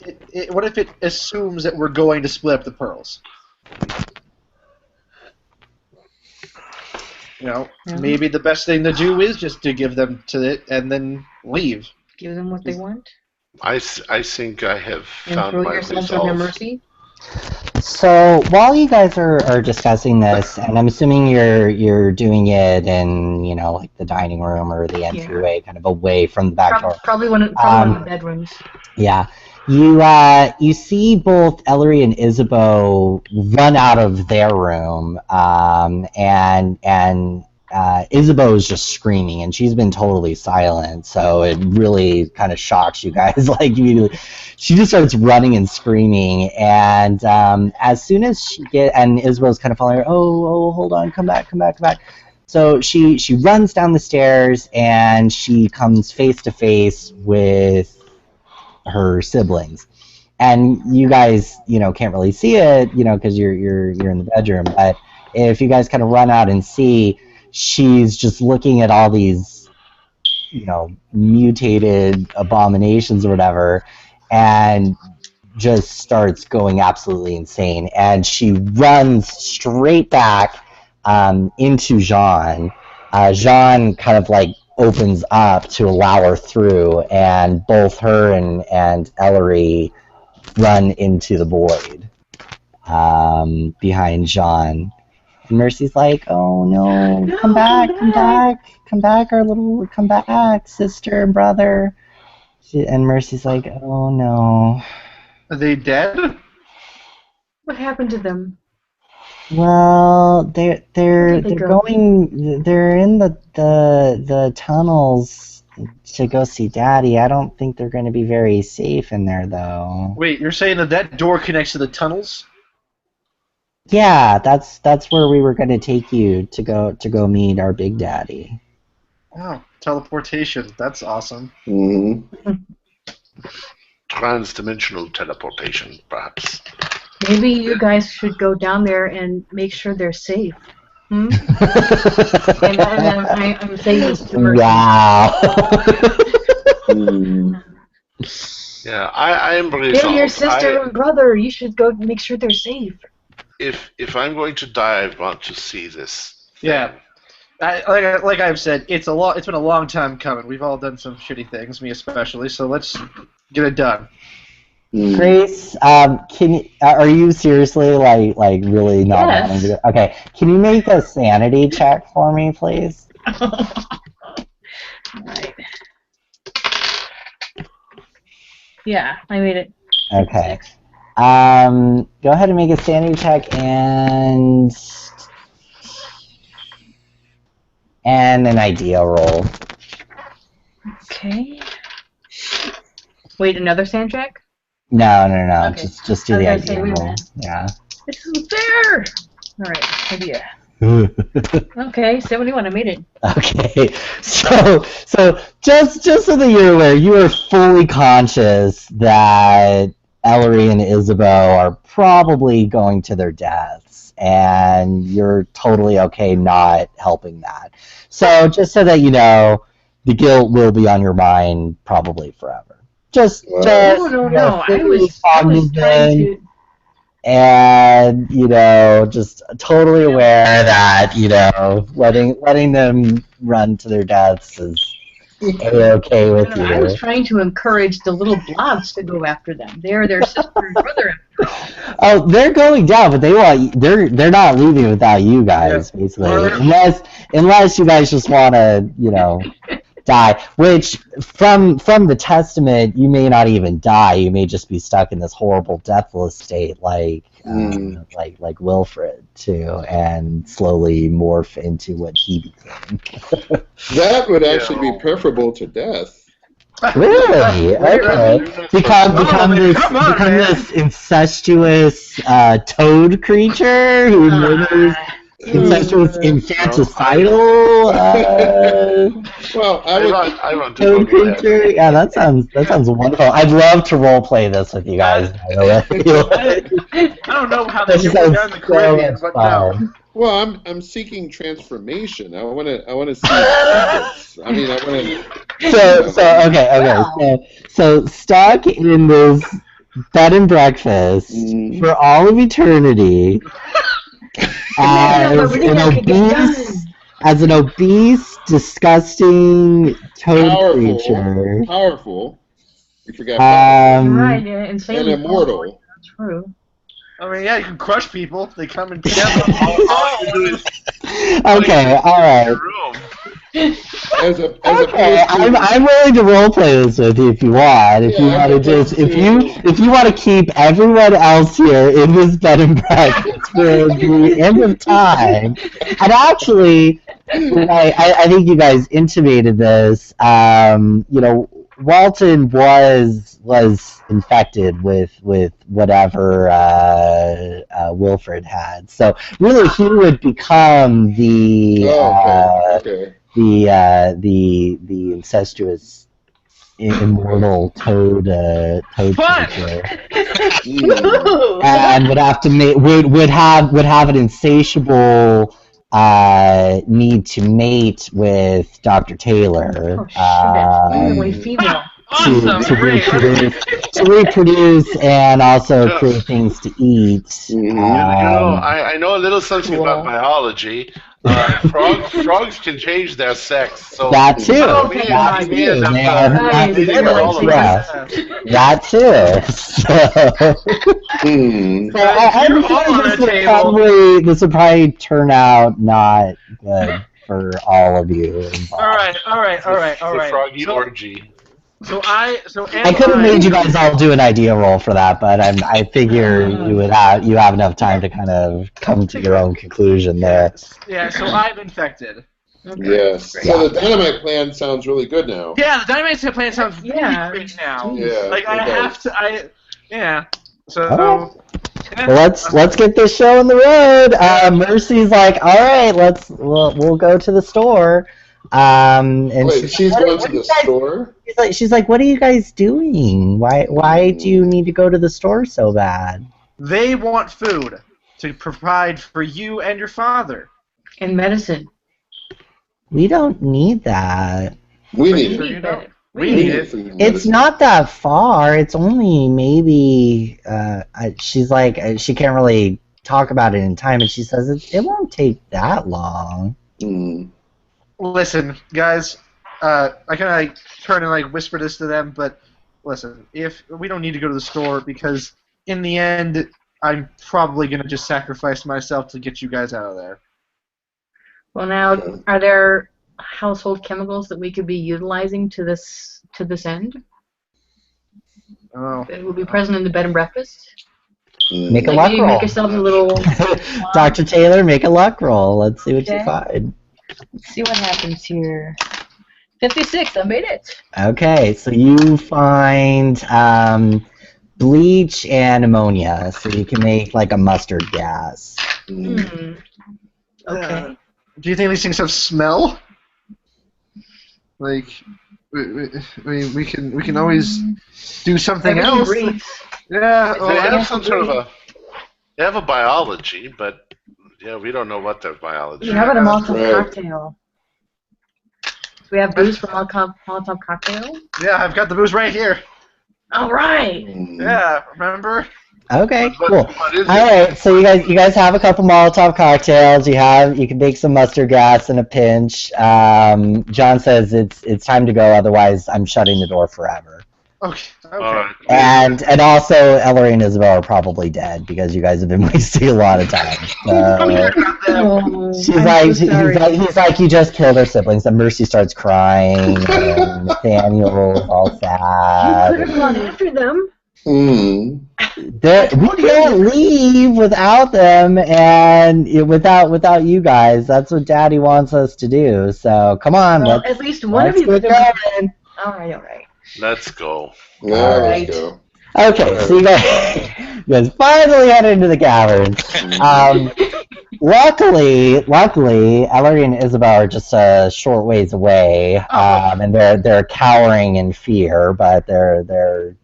it assumes that we're going to split up the pearls? You know, maybe the best thing to do is just to give them to it and then leave. Give them what they want. I think I have found throw my yourselves on their resolve. mercy. So while you guys are discussing this, and I'm assuming you're doing it in like the dining room or the entryway, kind of away from the back door. Probably one of the bedrooms. Yeah, you see both Ellery and Isabeau run out of their room, and Isabeau is just screaming, and she's been totally silent, so it really kind of shocks you guys. Like immediately, she just starts running and screaming, and as soon as and Isabeau's kind of following her. Oh, hold on, come back. So she runs down the stairs, and she comes face to face with her siblings, and you guys can't really see it because you're in the bedroom, but if you guys kind of run out and see, she's just looking at all these mutated abominations or whatever, and just starts going absolutely insane, and she runs straight back into Jean. Jean kind of like opens up to allow her through, and both her and Ellery run into the void behind Jean. And Mercy's like, "Oh no, come back, come back, sister and brother." And Mercy's like, "Oh no." Are they dead? What happened to them? Well, they're in the tunnels to go see Daddy. I don't think they're going to be very safe in there, though. Wait, you're saying that door connects to the tunnels? Yeah, that's where we were going to take you to go meet our Big Daddy. Wow, teleportation. That's awesome. Mm-hmm. Trans-dimensional teleportation, perhaps. Maybe you guys should go down there and make sure they're safe. And I'm saying this to Mercy. Wow. Yeah, I am really They're your sister and brother. You should go make sure they're safe. If I'm going to die, I want to see this. Yeah. Like I've said, it's been a long time coming. We've all done some shitty things, me especially, so let's get it done. Grace, are you seriously like really not wanting to do it? Okay, can you make a sanity check for me, please? Right. Yeah, I made it. Okay. 6. Go ahead and make a sanity check and an idea roll. Okay. Wait, another sand check? No. Okay. Just do I was the gonna idea say, wait a roll. minute. Yeah. This is there! Alright, idea. Okay, 71, I made it. Okay, so just so that you're aware, you are fully conscious that Ellery and Isabeau are probably going to their deaths, and you're totally okay not helping that. So just so that you know, the guilt will be on your mind probably forever. No. I was trying to. And just totally aware that letting them run to their deaths is okay with you. I was trying to encourage the little blobs to go after them. They're their sister and brother after all. Oh, they're going down, but they're not leaving without you guys, basically. Unless you guys just want to die. Which from the testament, you may not even die. You may just be stuck in this horrible deathless state, like Wilfred too, and slowly morph into what he became. That would actually be preferable to death. Really? Okay. Become this incestuous toad creature who murders. Incestuous infanticidal. Well, I want to toad creature. Yeah, that sounds wonderful. I'd love to role play this with you guys. I don't know how this is done in the Caribbean, but no. Well, I'm seeking transformation. I want to see secrets. I mean, I want to. So stuck in this bed and breakfast for all of eternity. As an obese, disgusting toad creature. Powerful. You forgot powerful. Right, yeah, insanely and immortal. Powerful. That's true. I mean, yeah, you can crush people. They come and kill them. Okay, all right. I'm willing to roleplay this with you if you want. If you want to keep everyone else here in this bed and breakfast for the end of time. And actually, I think you guys intimated this. Walton was infected with whatever Wilfred had. So really, he would become the incestuous immortal toad creature, and would have to would have an insatiable need to mate with Dr. Taylor. Female. To reproduce and also create things to eat. I know a little something about biology. Frogs can change their sex. So that too. That too. So this would probably turn out not good for all of you involved. All right. The froggy orgy. I could have made you guys all do an idea roll for that, but I figure you have enough time to kind of come to your own conclusion there. Yeah, so I'm infected. Okay. Yes. So the dynamite plan sounds really good now. Yeah, the dynamite plan sounds really great now. Yeah. Like I have to. Yeah. So. Well, let's get this show on the road. Mercy's like, all right, we'll go to the store. And wait, she's going to the store? She's like, what are you guys doing? Why do you need to go to the store so bad? They want food to provide for you and your father. And medicine. We don't need that. We need it. We need it. It's not that far. It's only maybe. She's like, she can't really talk about it in time, and she says it won't take that long. Listen, guys, I kind of turn and whisper this to them, but listen, if we don't need to go to the store because in the end, I'm probably gonna just sacrifice myself to get you guys out of there. Well, now, are there household chemicals that we could be utilizing to this end? Oh. It will be present in the bed and breakfast. Make a Like luck maybe roll. make yourselves a little. Dr. Taylor, make a luck roll. Let's see what you Okay. find. Let's see what happens here. 56. I made it. Okay, so you find bleach and ammonia, so you can make like a mustard gas. Hmm. Okay. Do you think these things have smell? Like, we can always do something Everything else. breathes. Yeah. They Oh, have some sort of a. They have a biology, but we don't know what their biology. We have a Molotov Right. cocktail. Do we have booze for Molotov cocktail? yeah, I've got the booze right here. All right. Yeah, remember? Okay, What- cool. what is it? All right, so you guys have a couple Molotov cocktails. You can make some mustard gas in a pinch. John says it's time to go, otherwise I'm shutting the door forever. Okay. All right. And also Ellery and Isabel are probably dead because you guys have been wasting a lot of time. So Oh, he's I'm so sorry. like, you just killed our siblings. And Mercy starts crying, and Nathaniel's all You sad. could have gone after them. Hmm. We can't leave without them, and without you guys. That's what Daddy wants us to do. So come on, Well, at least one of let's you could get have. going. All right. Let's go. Now Alright. let's go. Okay, so you guys finally head into the caverns. Luckily, Ellery and Isabel are just a short ways away, and they're cowering in fear, but they're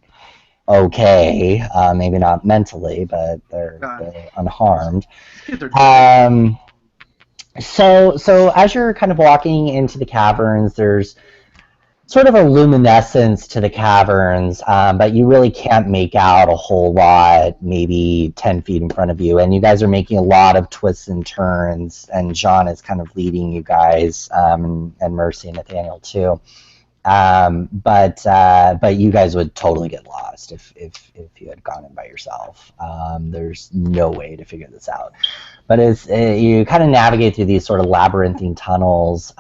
okay. Maybe not mentally, but they're unharmed. So as you're kind of walking into the caverns, there's sort of a luminescence to the caverns, but you really can't make out a whole lot, maybe 10 feet in front of you. And you guys are making a lot of twists and turns, and John is kind of leading you guys, and Mercy and Nathaniel too. But you guys would totally get lost if you had gone in by yourself. There's no way to figure this out. But as you kind of navigate through these sort of labyrinthine tunnels,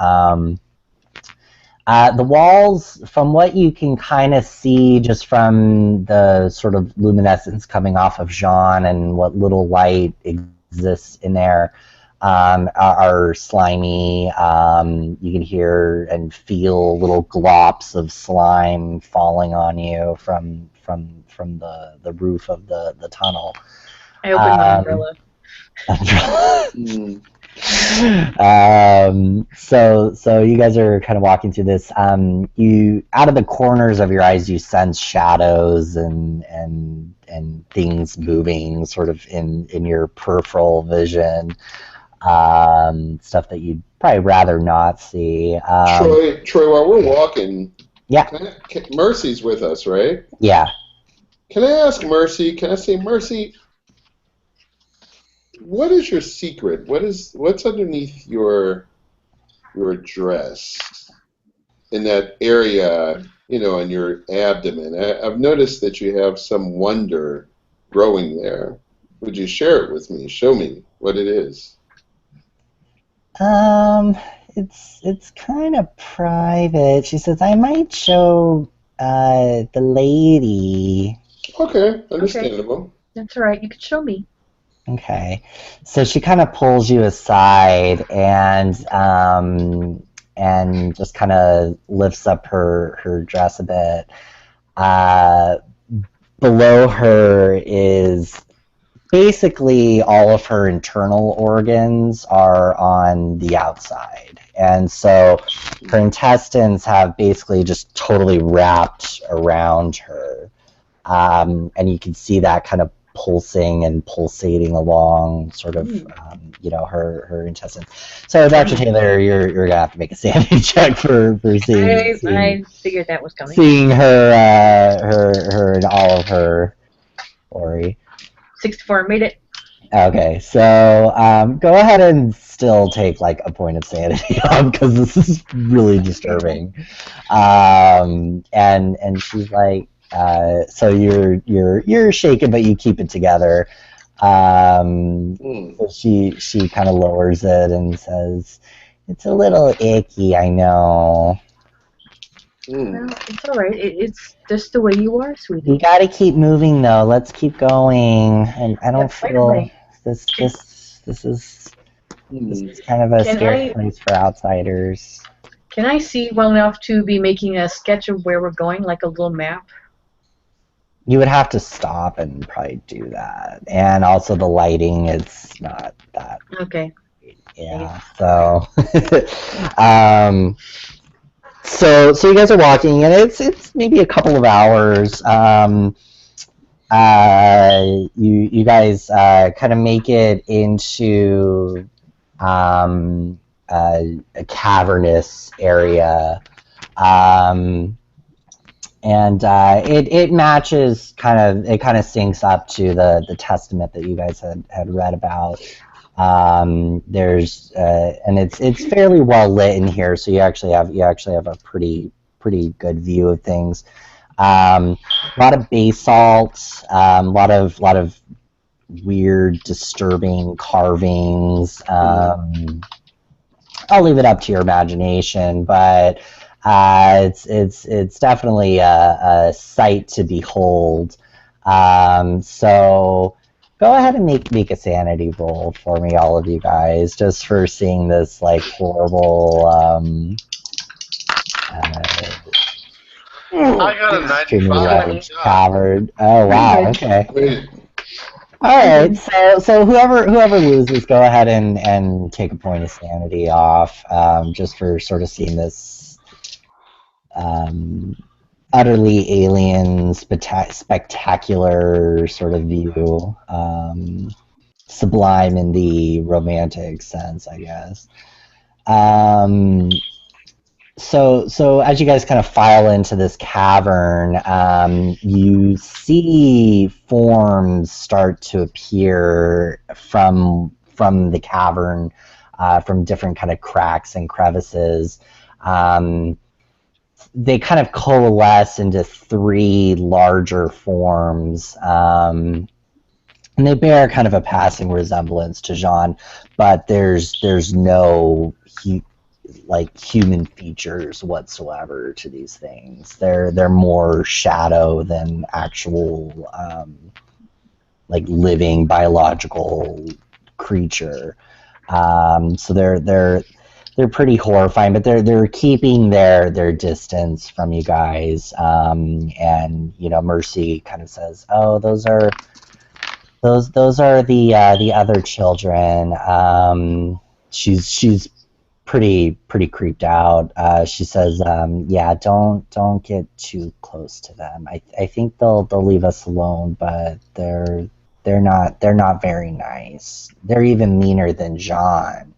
the walls, from what you can kind of see just from the sort of luminescence coming off of Jean and what little light exists in there, are slimy. You can hear and feel little glops of slime falling on you from the roof of the tunnel. I opened my umbrella. So you guys are kind of walking through this. You, out of the corners of your eyes, you sense shadows and things moving sort of in your peripheral vision. Stuff that you'd probably rather not see. Troy, while we're walking, Yeah. Mercy's with us, right? Yeah. Can I ask Mercy? Can I say, Mercy, what is your secret? What's underneath your dress in that area, in your abdomen? I've noticed that you have some wonder growing there. Would you share it with me? Show me what it is. It's kind of private. She says, I might show the lady. Okay, understandable. That's all right. You could show me. Okay, so she kind of pulls you aside and just kind of lifts up her dress a bit. Below her is basically all of her internal organs are on the outside, and so her intestines have basically just totally wrapped around her, and you can see that kind of pulsing and pulsating along sort of her intestines. So Dr. Taylor, you're gonna have to make a sanity check for seeing I figured that was coming. seeing her and all of her glory. 64, made it. Okay, so go ahead and still take like a point of sanity because this is really disturbing. And she's like, so you're shaken, but you keep it together. So she kind of lowers it and says, "It's a little icky, I know." Well, it's all right. It's just the way you are, sweetie. We got to keep moving, though. Let's keep going. And I don't By the feel way, this is kind of a Can scary I- place for outsiders. Can I see well enough to be making a sketch of where we're going, like a little map? You would have to stop and probably do that. And also the lighting is not that. Okay. Yeah. So, so you guys are walking, and it's maybe a couple of hours. You guys kind of make it into a cavernous area. And it matches kind of syncs up to the testament that you guys had read about. There's and it's fairly well lit in here, so you actually have a pretty good view of things. A lot of basalt, a lot of weird, disturbing carvings. I'll leave it up to your imagination, but it's definitely a sight to behold. So go ahead and make a sanity roll for me, all of you guys, just for seeing this like horrible. I got a 95. Cavern. Oh wow. Okay. Wait, All right, so whoever loses, go ahead and take a point of sanity off, just for sort of seeing this utterly alien, spectacular sort of view, sublime in the romantic sense, I guess. So as you guys kind of file into this cavern, you see forms start to appear from the cavern, from different kind of cracks and crevices. They kind of coalesce into three larger forms, and they bear kind of a passing resemblance to Jean, but there's no human features whatsoever to these things. They're more shadow than actual living biological creature. So they're pretty horrifying, but they're keeping their distance from you guys. And Mercy kind of says, "Oh, those are the other children." She's pretty creeped out. She says, "Yeah, don't get too close to them. I think they'll leave us alone, but they're not very nice. They're even meaner than John."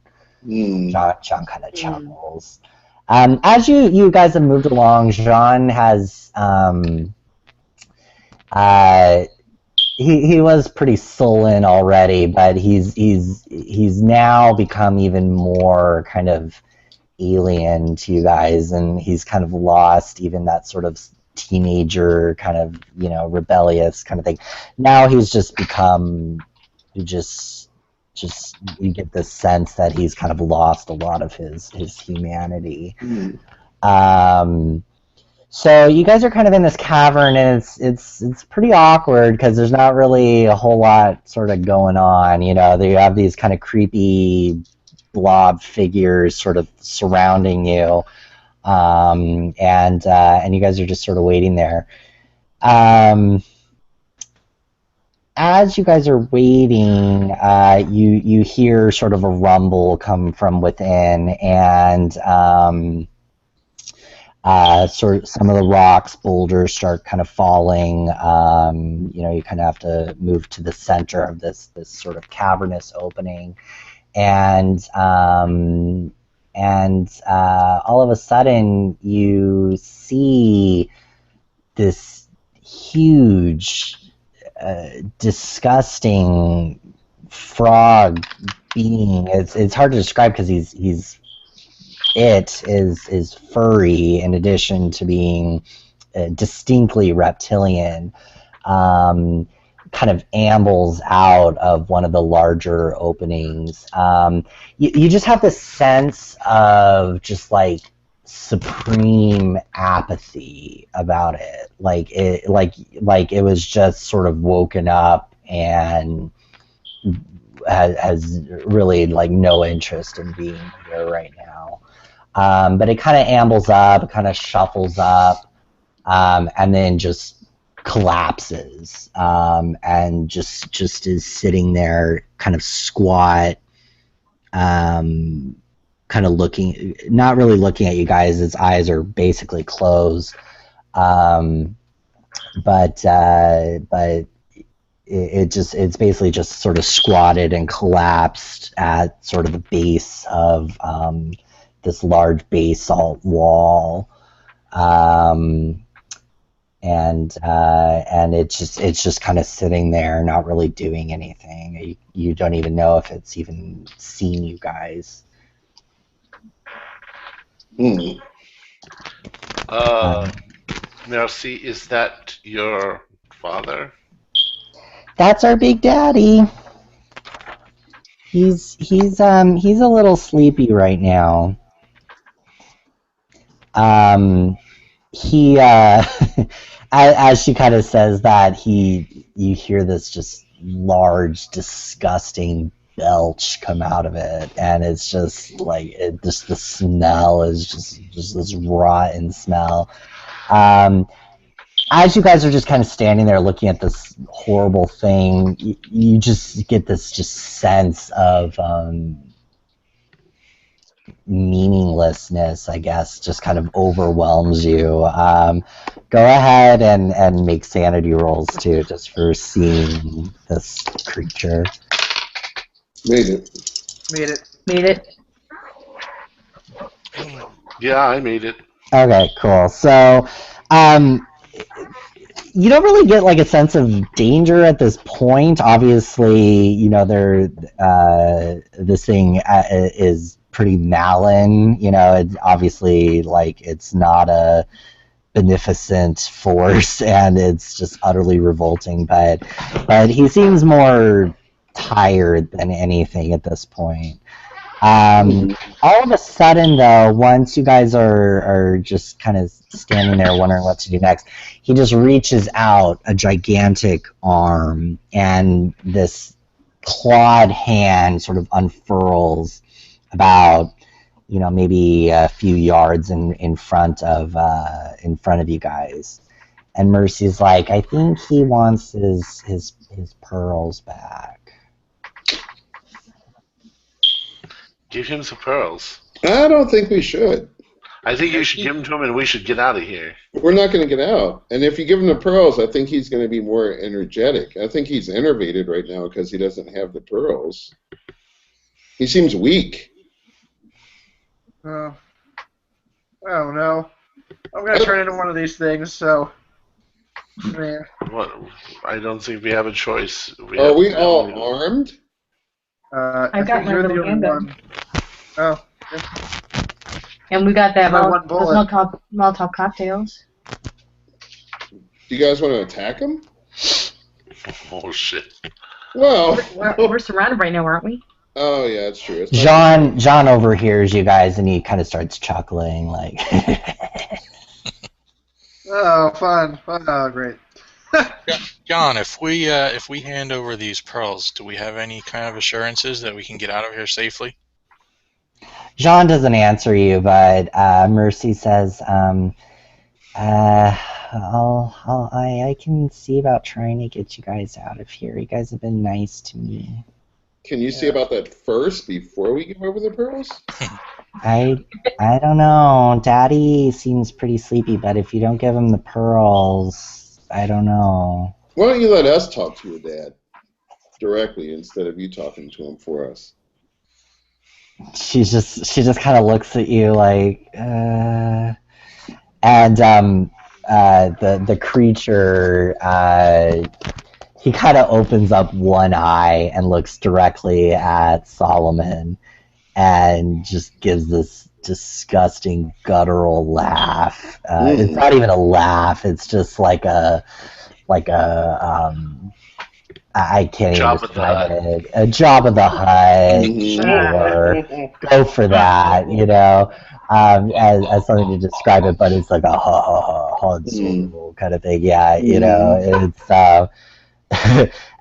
John kind of chuckles. As you guys have moved along, John has he was pretty sullen already, but he's now become even more kind of alien to you guys, and he's kind of lost even that sort of teenager kind of rebellious kind of thing. Now he's just become just you get this sense that he's kind of lost a lot of his humanity. So you guys are kind of in this cavern, and it's pretty awkward because there's not really a whole lot sort of going on. You have these kind of creepy blob figures sort of surrounding you, and you guys are just sort of waiting there. As you guys are waiting, you hear sort of a rumble come from within, and sort of some of the rocks, boulders start kind of falling. You kind of have to move to the center of this sort of cavernous opening, and all of a sudden you see this huge, disgusting frog being. It's hard to describe because it is furry in addition to being distinctly reptilian. Kind of ambles out of one of the larger openings. You just have this sense of just like supreme apathy about it. Like it was just sort of woken up and has really like no interest in being here right now. But it kind of ambles up, kind of shuffles up, and then just collapses, and just is sitting there, kind of squat, kind of looking, not really looking at you guys. Its eyes are basically closed, but it's basically just sort of squatted and collapsed at sort of the base of this large basalt wall, and it's just kind of sitting there, not really doing anything. You don't even know if it's even seen you guys. Merci, is that your father? That's our big daddy. He's a little sleepy right now. He as she kind of says that, you hear this just large, disgusting belch come out of it, and it's just like the smell is just this rotten smell. As you guys are just kind of standing there looking at this horrible thing, you just get this just sense of meaninglessness, I guess, just kind of overwhelms you. Go ahead and make sanity rolls too, just for seeing this creature. Made it. Made it. Yeah, I made it. Okay, cool. So, you don't really get like a sense of danger at this point. Obviously, you know, this thing is pretty malign. You know, it obviously, like, it's not a beneficent force, and it's just utterly revolting. But he seems more tired than anything at this point. All of a sudden, though, once you guys are just kind of standing there wondering what to do next, he just reaches out a gigantic arm, and this clawed hand sort of unfurls about, you know, maybe a few yards in front of you guys. And Mercy's like, I think he wants his pearls back. Give him some pearls. I don't think we should. I think you should give them to him, and we should get out of here. We're not going to get out. And if you give him the pearls, I think he's going to be more energetic. I think he's enervated right now because he doesn't have the pearls. He seems weak. I don't know. I'm going to turn into one of these things, so... Man. What? I don't think we have a choice. Are we all armed? I got my little handgun. Oh. And we got that My one bullet. Molotov cocktails. Do you guys want to attack him? Oh, shit. Well... We're surrounded right now, aren't we? Oh, yeah, that's true. John overhears you guys, and he kind of starts chuckling, like... Oh, fun. Oh, great. John, if we hand over these pearls, do we have any kind of assurances that we can get out of here safely? Jean doesn't answer you, but Mercy says, I can see about trying to get you guys out of here. You guys have been nice to me. Can you see about that first before we give over the pearls? I don't know. Daddy seems pretty sleepy, but if you don't give him the pearls, I don't know. Why don't you let us talk to your dad directly instead of you talking to him for us? She just kind of looks at you like, and the creature, he kind of opens up one eye and looks directly at Solomon, and just gives this disgusting guttural laugh. It's not even a laugh; it's just like a I can't even Jabba the describe Hutt. it. A Jabba the Hutt, sure. Go for that, you know, as something to describe it, but it's like a Han Solo kind of thing. Yeah, you know, it's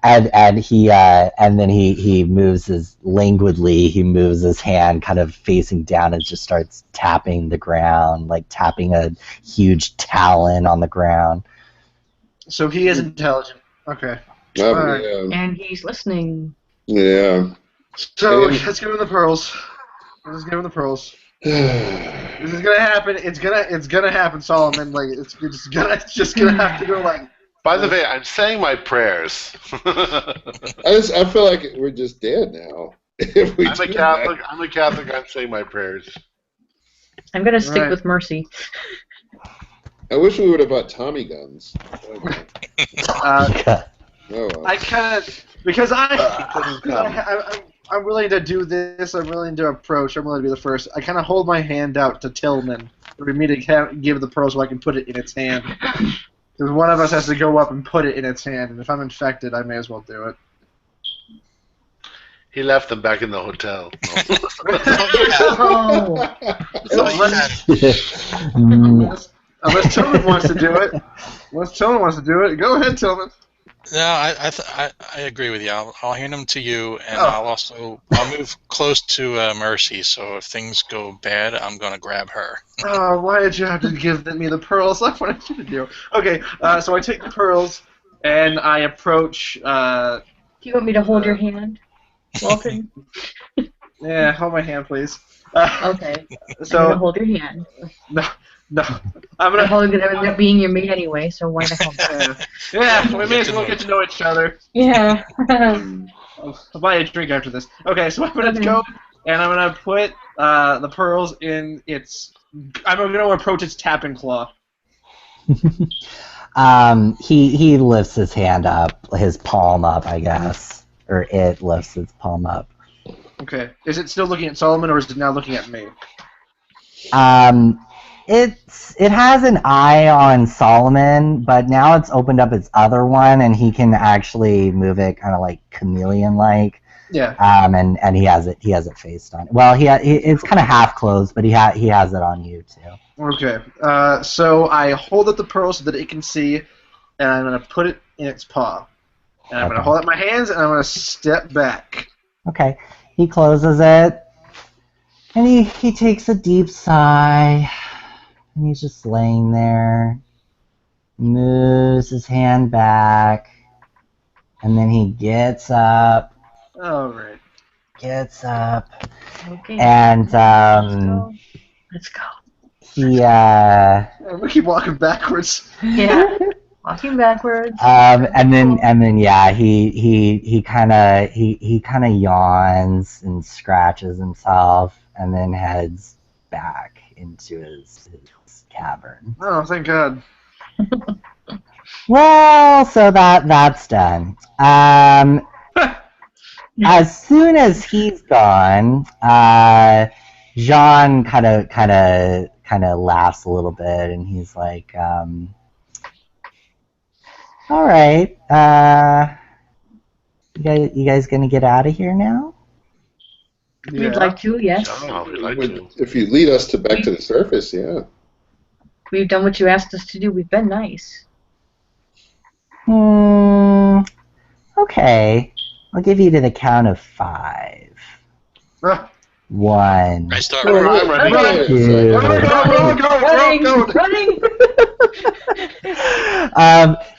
and then he moves languidly. He moves his hand kind of facing down and just starts tapping the ground, like tapping a huge talon on the ground. So he is intelligent. Okay. Yeah. And he's listening. Yeah. So let's give him the pearls. Let's give him the pearls. This is gonna happen. It's gonna happen, Solomon. Like it's just gonna have to go like. By the way, I'm saying my prayers. I feel like we're just dead now. If we I'm a Catholic. I'm a Catholic. I'm saying my prayers. I'm gonna stick with Mercy. I wish we would have bought Tommy guns. I kind of because I'm willing to do this. I'm willing to approach. I'm willing to be the first. I kind of hold my hand out to Tillman for me to give the pearl so I can put it in its hand. Because one of us has to go up and put it in its hand, and if I'm infected, I may as well do it. He left them back in the hotel. Unless Tillman wants to do it. Go ahead, Tillman. No, I agree with you. I'll hand them to you, and I'll move close to Mercy. So if things go bad, I'm gonna grab her. Oh, why did you have to give me the pearls? I wanted you to do. Okay, so I take the pearls and I approach. Do you want me to hold your hand, Wilfred? Yeah, hold my hand, please. Okay. So I'm gonna hold your hand. No, I'm gonna end up being your mate anyway, so why the hell? Yeah, we may as well get to know each other. Yeah. I'll buy a drink after this. Okay, so I'm gonna go and I'm gonna put the pearls in its. I'm gonna approach its tapping claw. He lifts his hand up, his palm up, I guess, or it lifts its palm up. Okay, is it still looking at Solomon, or is it now looking at me? It has an eye on Solomon, but now it's opened up its other one, and he can actually move it kind of like chameleon-like. Yeah. And he has it faced on. Well, it's kind of half closed, but he has it on you too. Okay. So I hold up the pearl so that it can see, and I'm gonna put it in its paw, and I'm gonna hold up my hands, and I'm gonna step back. Okay. He closes it, and he takes a deep sigh. And he's just laying there, moves his hand back, and then he gets up. All right. Gets up. Okay. And Let's go. We keep walking backwards. Yeah. Walking backwards. And then yeah, he kind of yawns and scratches himself, and then heads back into his cavern. Oh, thank God. Well, so that's done. As soon as he's gone, Jean kind of laughs a little bit, and he's like, "All right, you guys gonna get out of here now?" Yeah. We'd like to, yes. Oh, we'd like to. If you lead us back to the surface, yeah. We've done what you asked us to do. We've been nice. Okay. I'll give you to the count of 5. 1. I start Running!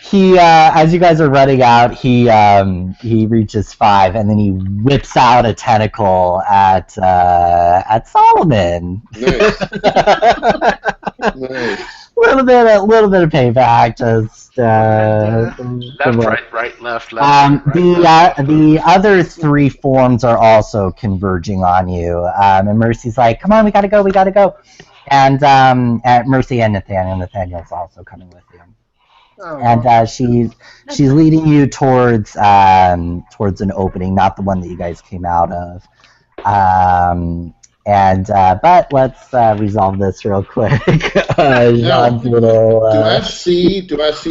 He, as you guys are running out, he reaches 5, and then he whips out a tentacle at Solomon. Nice. Nice. A little bit of payback, just Right, left. The other 3 forms are also converging on you, and Mercy's like, "Come on, we gotta go," and Mercy and Nathaniel's also coming with you, and she's leading you towards an opening, not the one that you guys came out of, But let's resolve this real quick. Jean's little. Do I see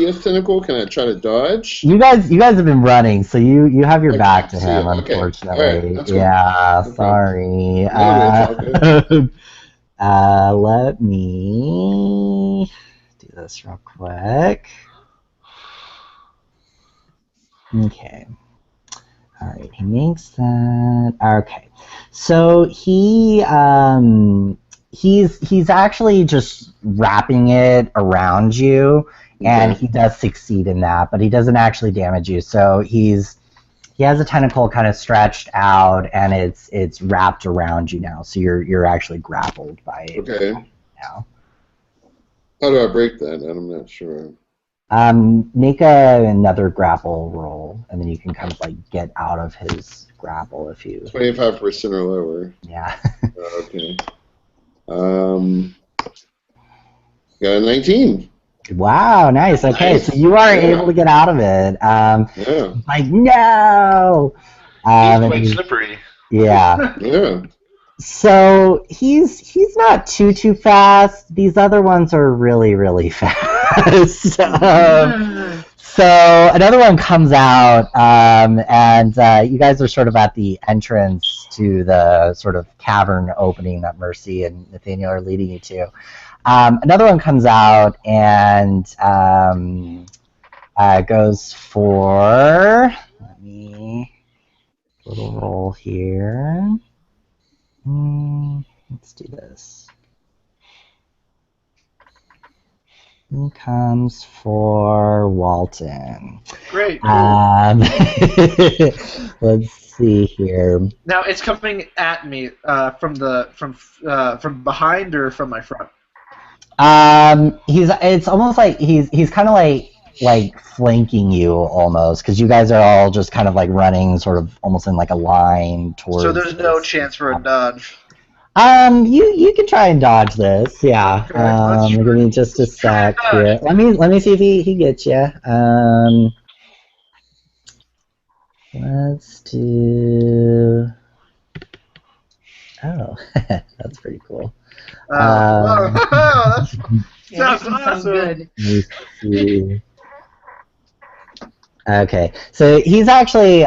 his tentacle? Can I try to dodge? You guys have been running, so you have your Okay, back to see him, it. Okay. unfortunately. All right, that's cool. Yeah, Okay. sorry. Let me do this real quick. Okay. All right, he makes that. Okay, so he's actually just wrapping it around you, and he does succeed in that, but he doesn't actually damage you. So he has a tentacle kind of stretched out, and it's wrapped around you now. So you're actually grappled by it now. How do I break that? I'm not sure. Make another grapple roll, and then you can kind of like get out of his grapple if you. 25% or lower. Yeah. Okay. Got a 19. Wow, nice. Okay, so you are able to get out of it. Yeah. Like no. He's quite slippery. Yeah. Yeah. So he's not too fast. These other ones are really fast. So another one comes out, and you guys are sort of at the entrance to the sort of cavern opening that Mercy and Nathaniel are leading you to. Another one comes out and goes for. Let me little roll here. Let's do this. He comes for Walton. Great. Let's see here. Now it's coming at me from behind or from my front. It's almost like he's kind of like flanking you almost, because you guys are all just kind of like running sort of almost in like a line towards. So there's no chance for a dodge. You can try and dodge this, yeah. Okay, Give me just a sec here. Let me see if he gets you. Let's do. Oh, that's pretty cool. That sounds awesome. Good. Let me see. Okay, so he's actually,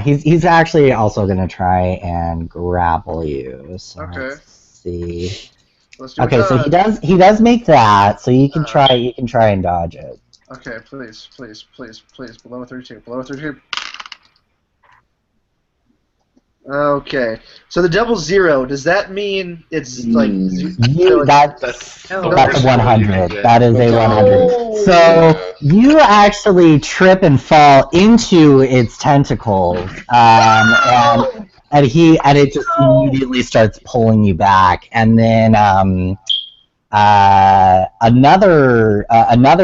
he's actually also gonna try and grapple you. So Okay. let's see. Let's do Okay, so he does make that, so you can try and dodge it. Okay, please. Below 32. Below 32. Okay, so the double 0. Does that mean it's like That's a 100. That is a 100. Oh. So you actually trip and fall into its tentacles, and it just immediately starts pulling you back, and then another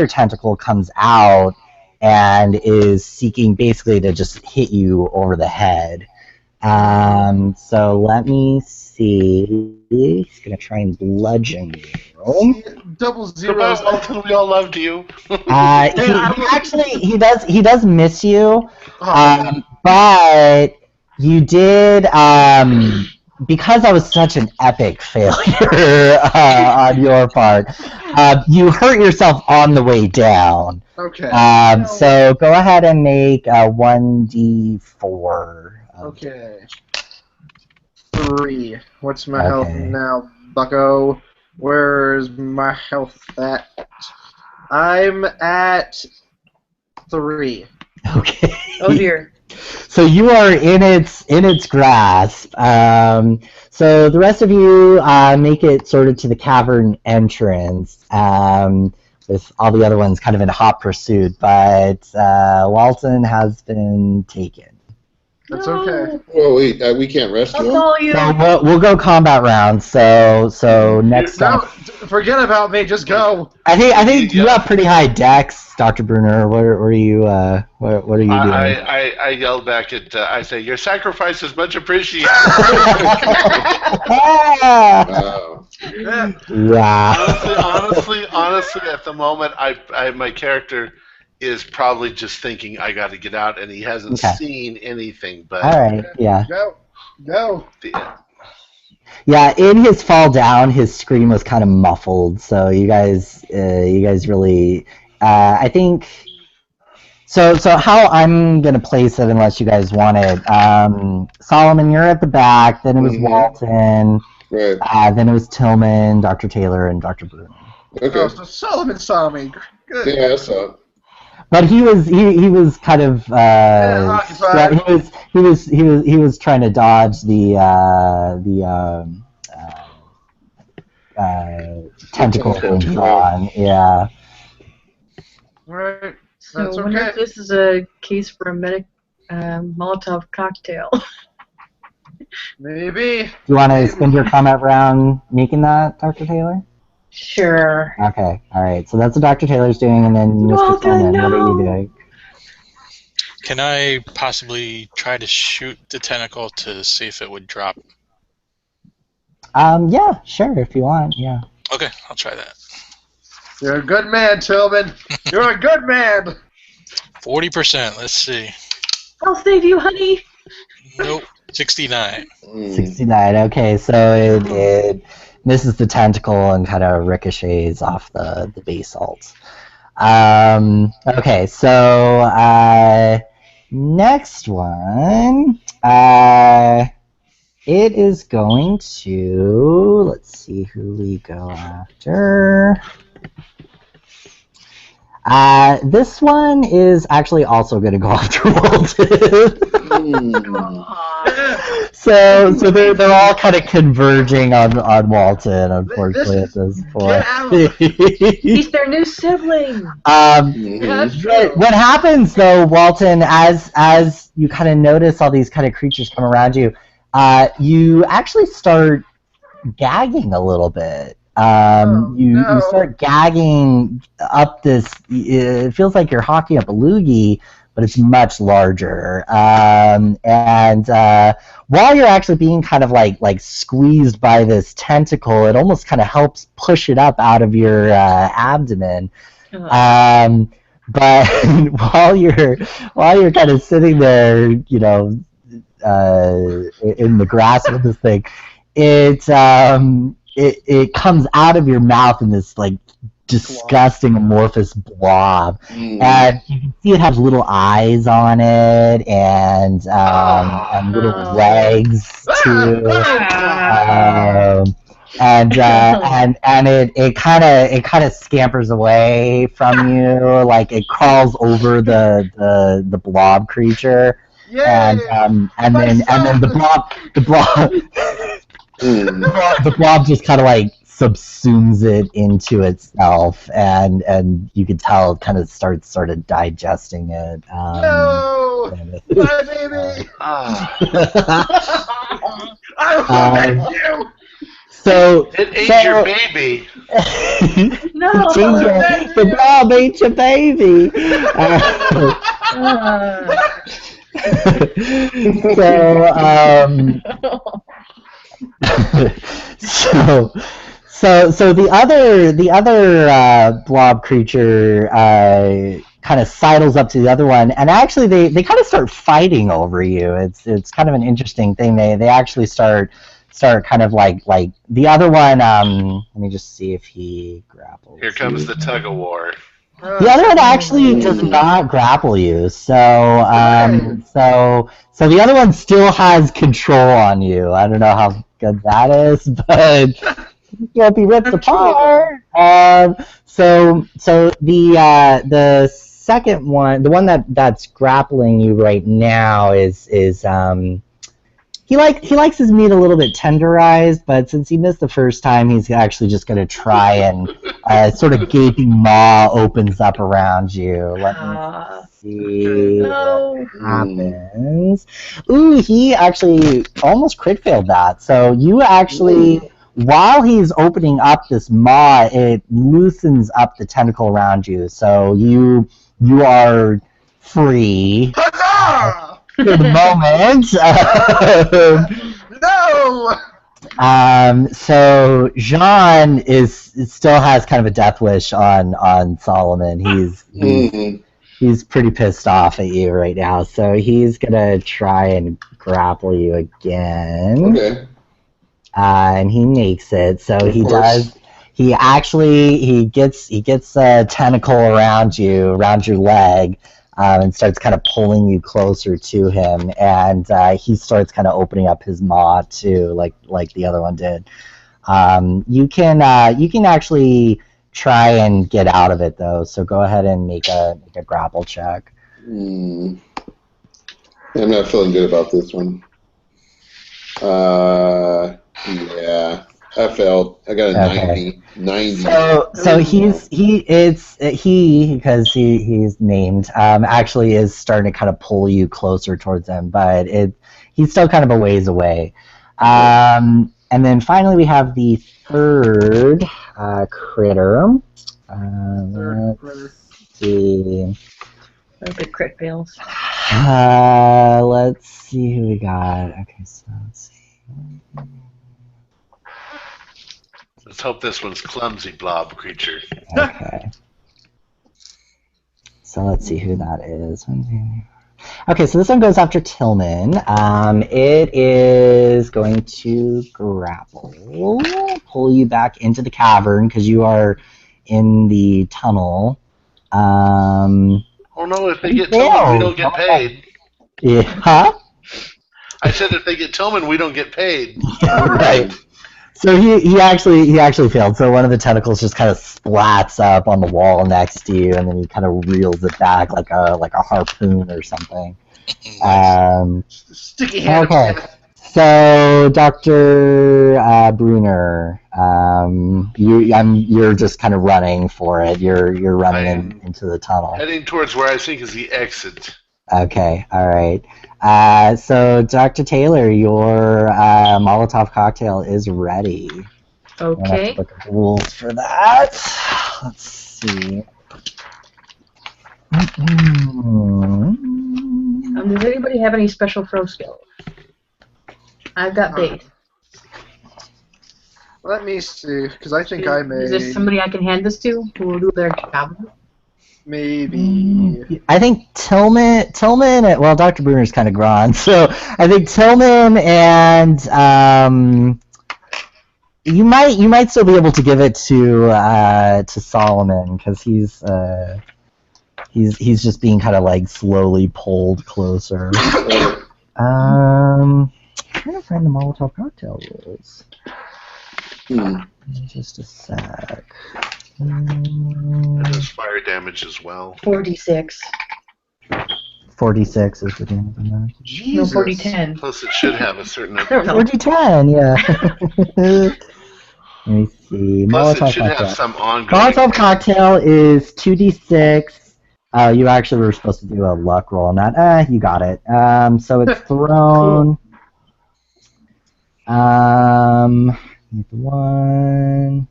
tentacle comes out and is seeking basically to just hit you over the head. So let me see. He's gonna try and bludgeon you. double 0. Goodbye, Walton. We all loved you. He does miss you, but you did because that was such an epic failure on your part. You hurt yourself on the way down. Okay. So go ahead and make a 1d4. Okay. 3. What's my health now, bucko? Where's my health at? I'm at 3. Okay. Oh dear. So you are in its grasp. So the rest of you make it sort of to the cavern entrance, with all the other ones kind of in hot pursuit. But Walton has been taken. That's okay. Well, we can't rescue I'll him? call you. So we'll go combat round. So next No, up, forget about me. Just go. I think you have pretty high dex, Dr. Bruner. What are you what are you doing? I yelled back at. I say, your sacrifice is much appreciated. Wow. Wow. honestly, at the moment, my character is probably just thinking I got to get out, and he hasn't seen anything. But all right, yeah. Go. Yeah, in his fall down, his scream was kind of muffled. So you guys really, I think. So how I'm gonna place it, unless you guys want it. Solomon, you're at the back. Then it was Walton. Right. Then it was Tillman, Dr. Taylor, and Dr. Bruno. Okay. Oh, so Solomon saw me. Good. Yeah, I saw it. But he was kind of occupied. he was trying to dodge the tentacle thing on. Yeah. Right. So That's I wonder okay. if this is a case for a Molotov cocktail. Maybe. Do you want to spend your comment round making that, Dr. Taylor? Sure. Okay. All right. So that's what Dr. Taylor's doing, and then Mr. Walton, Tillman, what are no! you doing? Can I possibly try to shoot the tentacle to see if it would drop? Yeah, sure, if you want. Yeah. Okay, I'll try that. You're a good man, Tillman. You're a good man. 40%. Let's see. I'll save you, honey. Nope. 69. 69. Okay, so it misses the tentacle and kind of ricochets off the basalt. Okay, so next one. It is going to. Let's see who we go after. This one is actually also going to go after Walton. So they're all kind of converging on Walton, unfortunately, at this point. He's their new sibling. What happens though, Walton, as you kind of notice all these kind of creatures come around you, you actually start gagging a little bit. You start gagging up this. It feels like you're hawking up a loogie, but it's much larger. And while you're actually being kind of like squeezed by this tentacle, it almost kind of helps push it up out of your abdomen. But while you're kind of sitting there, you know, in the grass with this thing, it comes out of your mouth in this like disgusting amorphous blob, and you can see it has little eyes on it and little legs too, and it kind of scampers away from you, like it crawls over the blob creature. And then the blob just kind of like subsumes it into itself, and you can tell it kind of starts sort of digesting it. No, my baby. I love you. So it ate your baby. No, the blob ate your baby. So the other blob creature kind of sidles up to the other one, and actually they kind of start fighting over you. It's kind of an interesting thing. They actually start kind of like the other one. Let me just see if he grapples. Here comes the tug of war. The other one actually does not grapple you, so the other one still has control on you. I don't know how good that is, but you'll be ripped apart. So the second one, the one that's grappling you right now is he likes his meat a little bit tenderized, but since he missed the first time, he's actually just going to try and sort of gaping maw opens up around you. Let me see what happens. Ooh, he actually almost crit failed that. So you actually, while he's opening up this maw, it loosens up the tentacle around you. So you are free. Huzzah! For the moment. No! So Jean still has kind of a death wish on Solomon. He's pretty pissed off at you right now, so he's gonna try and grapple you again. Okay. and he makes it. So Of he course. does. He gets a tentacle around your leg, and starts kind of pulling you closer to him. And he starts kind of opening up his maw too, like the other one did. You can actually try and get out of it though. So go ahead and make a grapple check. I'm not feeling good about this one. Yeah, I failed. I got a Okay. 90. So he's because he's named actually is starting to kind of pull you closer towards him, but he's still kind of a ways away. And then finally we have the third critter. Let's see. The crit fails. Let's see who we got. Okay, so let's see. Let's hope this one's clumsy blob creature. Okay. So let's see who that is. Okay, so this one goes after Tillman. It is going to grapple, pull you back into the cavern because you are in the tunnel. Oh no, if they get Tillman, we don't get paid. Yeah. Huh? I said if they get Tillman, we don't get paid. Right. So he actually failed. So one of the tentacles just kind of splats up on the wall next to you, and then he kind of reels it back like a harpoon or something. Sticky hand. Okay. So Dr. Bruner, you're just kind of running for it. You're running into the tunnel. Heading towards where I think is the exit. Okay. All right. So, Dr. Taylor, your Molotov cocktail is ready. Okay. I'm gonna have to look at the rules for that. Let's see. Does anybody have any special throw skills? I've got bait. Let me see, because I think I may. Is there somebody I can hand this to who will do their job? Maybe. I think Tillman. Well, Dr. Bruner's kind of gone, so I think Tillman and you might still be able to give it to Solomon because he's just being kind of like slowly pulled closer. I'm trying to find the Molotov cocktail rules. Just a sec. It does fire damage as well. 46. 46 is the damage on that. No, 40-10. Plus, it should have a certain. 40-10, yeah. Let me see. Plus, Molotov it should cocktail. have some ongoing. Molotov cocktail is 2d6. You actually were supposed to do a luck roll on that. You got it. So it's thrown. One.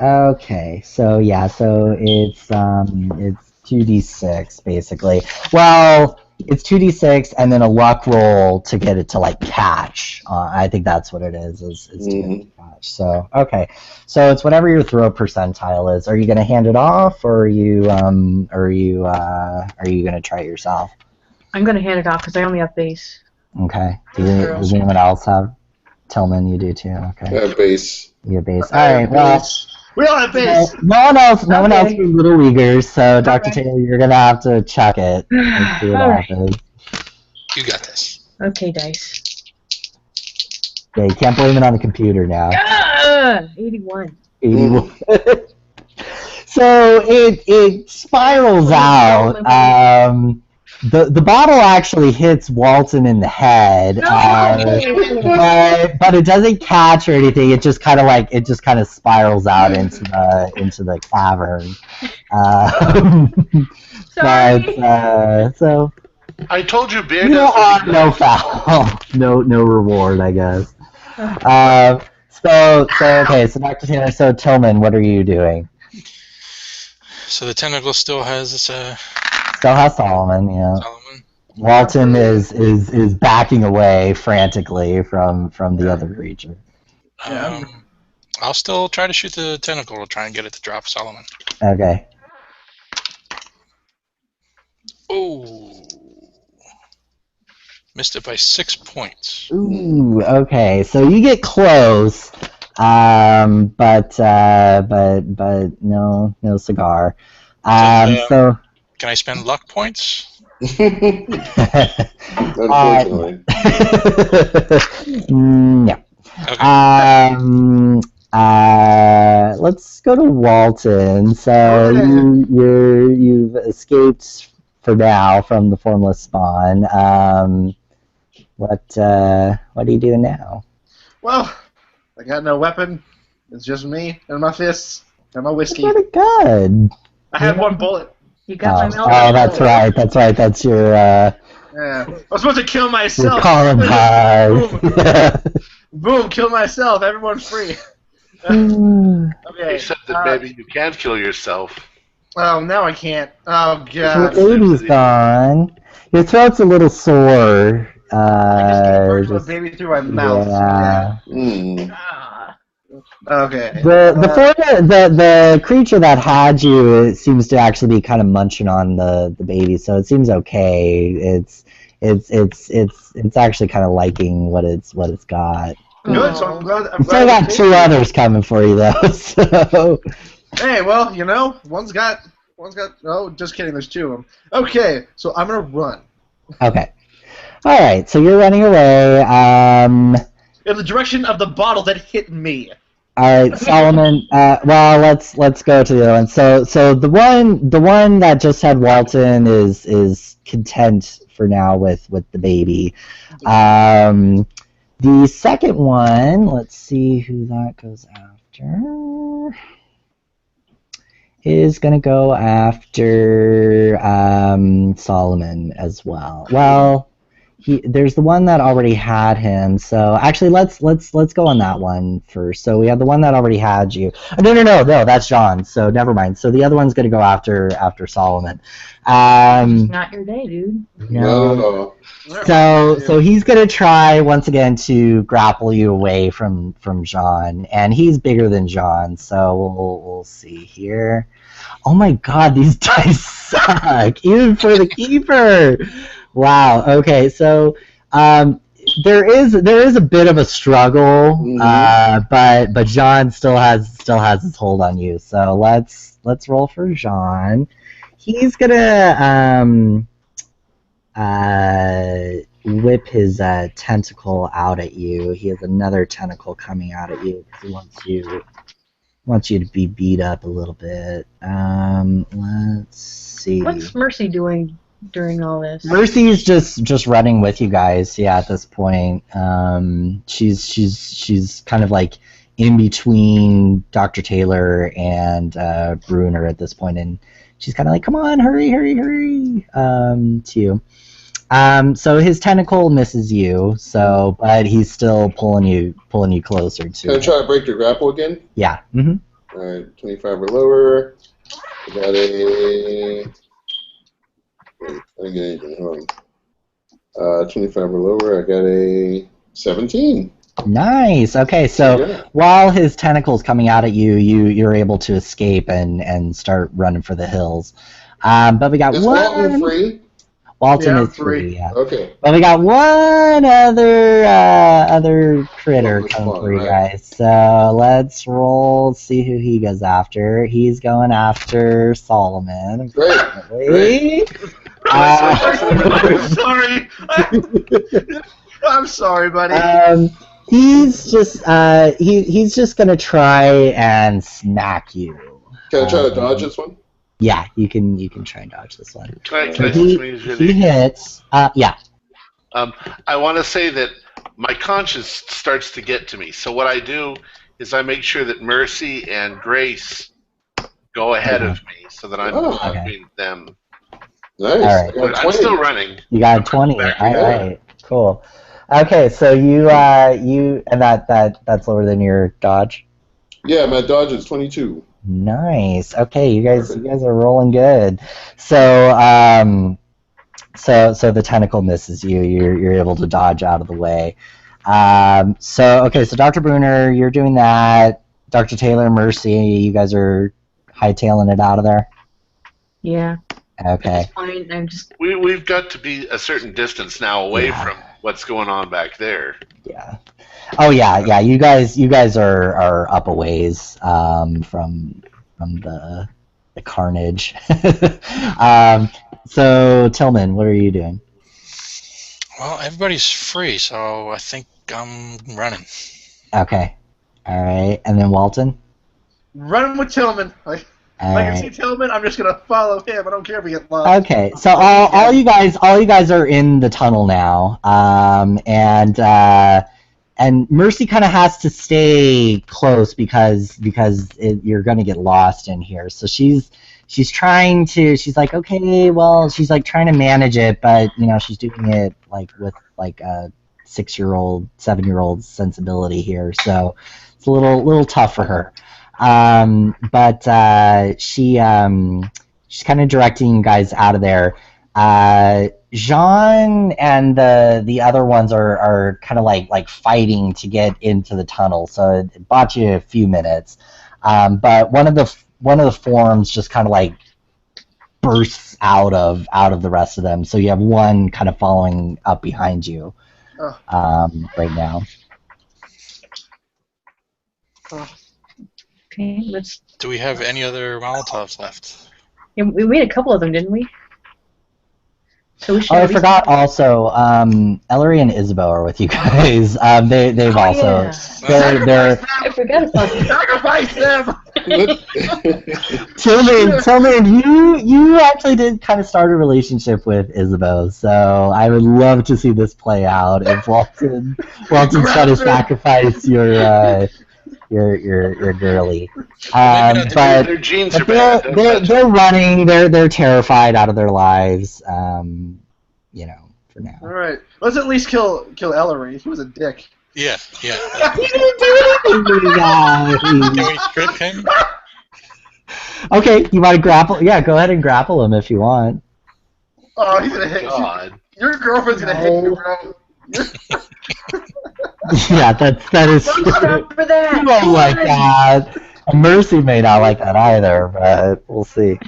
Okay, so yeah, so it's 2d6 basically. Well, it's 2d6 and then a luck roll to get it to like catch. I think that's what it is to get it to catch. So okay, so it's whatever your throw percentile is. Are you gonna hand it off, or are you gonna try it yourself? I'm gonna hand it off because I only have base. Okay. Does anyone else have? Tillman, you do too. Okay. Yeah, base. You have base. All right. Well. We all have base. No one else Okay. for Little Leaguers, so Dr. Okay. Taylor, you're gonna have to check it and see what All right. happens. You got this. Okay, dice. Yeah, you can't blame it on the computer now. 81. 81. So it spirals out. The bottle actually hits Walton in the head, but it doesn't catch or anything. It just kind of spirals out into the cavern. Sorry. But so I told you, beer no foul, no reward, I guess. So okay, so Dr. Taylor, so Tillman, what are you doing? So the tentacle still has this. Still has Solomon, yeah. Solomon. Walton is backing away frantically from the other creature. I'll still try to shoot the tentacle to try and get it to drop Solomon. Okay. Oh. Missed it by 6 points. Ooh, okay. So you get close, but no cigar. So can I spend luck points? Unfortunately. No. Okay. Let's go to Walton. So you've escaped for now from the formless spawn. What do you do now? Well, I got no weapon. It's just me and my fists and my whiskey. Pretty good. I have one bullet. You got my mouth. Oh, that's right. That's your. Yeah. I was supposed to kill myself. Your calling card. Boom! Kill myself. Everyone's free. Okay. Except that maybe you can't kill yourself. Oh, now I can't. Oh Your god. baby's gone. Your throat's a little sore. I just gave birth to a baby through my mouth. Yeah. Okay. The creature that had you seems to actually be kind of munching on the baby, so it seems okay. It's actually kind of liking what it's got. Good. So I'm glad. Still got two others coming for you though. So. Hey, well, one's got. Oh, just kidding. There's two of them. Okay, so I'm gonna run. Okay. All right. So you're running away. In the direction of the bottle that hit me. All right, Solomon. Well, let's go to the other one. So the one that just had Walton is content for now with the baby. The second one, let's see who that goes after. Is going to go after Solomon as well. Well, there's the one that already had him. So actually, let's go on that one first. So we have the one that already had you. Oh, no, that's John. So never mind. So the other one's going to go after Solomon. It's not your day, dude. No. So he's going to try once again to grapple you away from John, and he's bigger than John. So we'll see here. Oh my God, these dice suck, even for the keeper. Wow. Okay. So there is a bit of a struggle, but John still has his hold on you. So let's roll for John. He's gonna whip his tentacle out at you. He has another tentacle coming out at you because he wants you to be beat up a little bit. Let's see. What's Mercy doing during all this? Mercy's just running with you guys. Yeah, at this point, she's kind of like in between Dr. Taylor and Bruner at this point, and she's kind of like, "Come on, hurry!" To you. So his tentacle misses you. So, but he's still pulling you closer to. Can I try to break the grapple again? Yeah. Mm-hmm. All right, 25 or lower. I got a. I didn't get anything. Hold on. 25 or lower. I got a 17. Nice. Okay, so while his tentacle's coming out at you, you're able to escape and start running for the hills. But we got Is Walton free? Walton is free. Yeah. Okay. But we got one other critter coming for you guys. So let's roll. See who he goes after. He's going after Solomon. Great. I'm sorry. I'm sorry, buddy. He's just gonna try and smack you. Can I try to dodge this one? Yeah, you can try and dodge this one. He hits. Yeah. I want to say that my conscience starts to get to me. So what I do is I make sure that Mercy and Grace go ahead of me, so that I'm between them. Nice. All right. But I'm still running. You got a 20. All right. Cool. Okay, so you and that's lower than your dodge. Yeah, my dodge is 22. Nice. Okay, you guys are rolling good. So so the tentacle misses you. You're able to dodge out of the way. So Dr. Bruner, you're doing that. Dr. Taylor, Mercy, you guys are hightailing it out of there. Yeah. Okay. It's fine. I'm just. We've got to be a certain distance now away from what's going on back there. Yeah. Oh yeah. You guys are up a ways from the carnage. So Tillman, what are you doing? Well, everybody's free, so I think I'm running. Okay. All right. And then Walton? Run with Tillman. If I can see Tillman, I'm just gonna follow him. I don't care if we get lost. Okay. So all you guys are in the tunnel now. And Mercy kind of has to stay close because you're going to get lost in here. So she's trying to. She's like, okay, well, she's like trying to manage it, but she's doing it like with like a 6-year-old, 7-year-old sensibility here. So it's a little tough for her. But she's kind of directing you guys out of there. Jean and the other ones are kind of like fighting to get into the tunnel, so it bought you a few minutes. But one of the forms just kind of like bursts out of the rest of them, so you have one kind of following up behind you right now. Okay, let's. Do we have any other Molotovs left? Yeah, we made a couple of them, didn't we? So we should. I forgot also. Ellery and Isabeau are with you guys. They've also. Yeah. They're. I forgot about that. Sacrifice them. Tillman, you actually did kind of start a relationship with Isabeau, so I would love to see this play out. If Walton's trying to sacrifice your girly, but their genes are bad. they're running. They're terrified out of their lives. For now. All right, let's at least kill Ellery. He was a dick. Yeah. He didn't do anything to you guys. Can we strip him? Okay, you want to grapple? Yeah, go ahead and grapple him if you want. Oh, he's gonna hit you. Your girlfriend's gonna hit you, bro. Yeah, that is true. Stop for that. You don't like that. And Mercy may not like that either, but we'll see.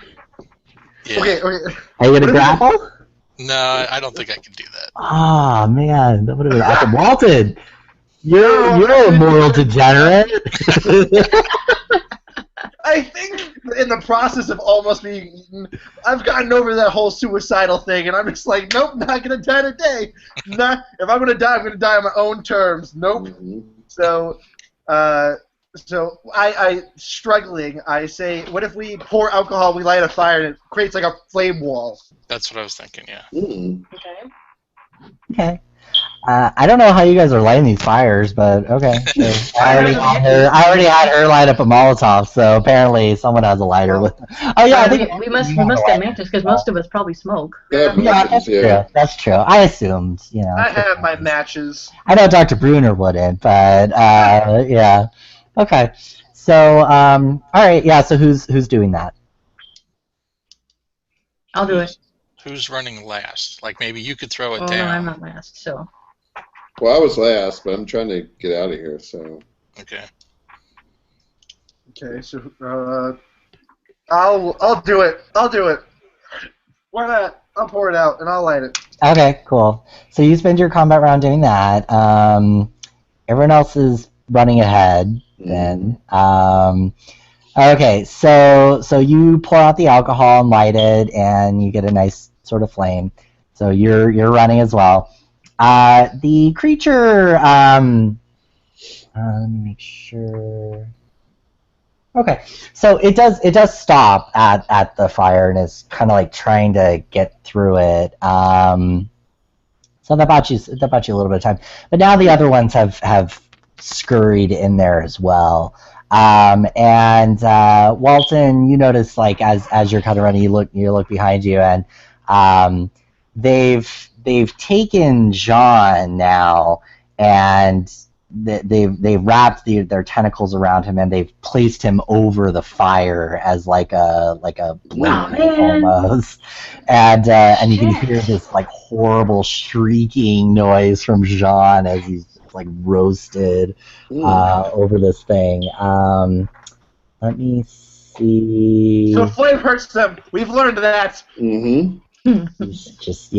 Yeah. Okay. Are you gonna grapple? No, I don't think I can do that. Ah, man, that would have been awesome. Walton, you're a moral degenerate. I think in the process of almost being eaten, I've gotten over that whole suicidal thing, and I'm just like, nope, not gonna die today. If I'm gonna die, I'm gonna die on my own terms. Nope. So I struggling. I say, what if we pour alcohol, we light a fire, and it creates like a flame wall? That's what I was thinking. Yeah. Okay. Okay. I don't know how you guys are lighting these fires, but okay. Sure. I already had her light up a Molotov, so apparently someone has a lighter with them. Oh yeah, I think we must get matches because most of us probably smoke. Yeah, that's true. That's true. I assumed, I have my matches. I know Dr. Bruner wouldn't, but yeah. Okay. So all right, yeah. So who's doing that? I'll do it. Who's running last? Like maybe you could throw it Oh, down. no, I'm not last, so. Well, I was last, but I'm trying to get out of here, so. Okay. Okay, so I'll do it. I'll do it. Why not? I'll pour it out and I'll light it. Okay, cool. So you spend your combat round doing that. Everyone else is running ahead then. Okay, so you pour out the alcohol and light it, and you get a nice sort of flame. So you're running as well. The creature. Let me make sure. Okay, so it does stop at the fire and is kind of like trying to get through it. So that bought you a little bit of time. But now the other ones have scurried in there as well. And Walton, you notice like as you're kind of running, you look behind you, and they've taken Jean now, and they've wrapped their tentacles around him, and they've placed him over the fire as like a blanket almost, and you can hear this like horrible shrieking noise from Jean as he's like roasted over this thing. Let me see. So flame hurts them. We've learned that. Mm-hmm. He's just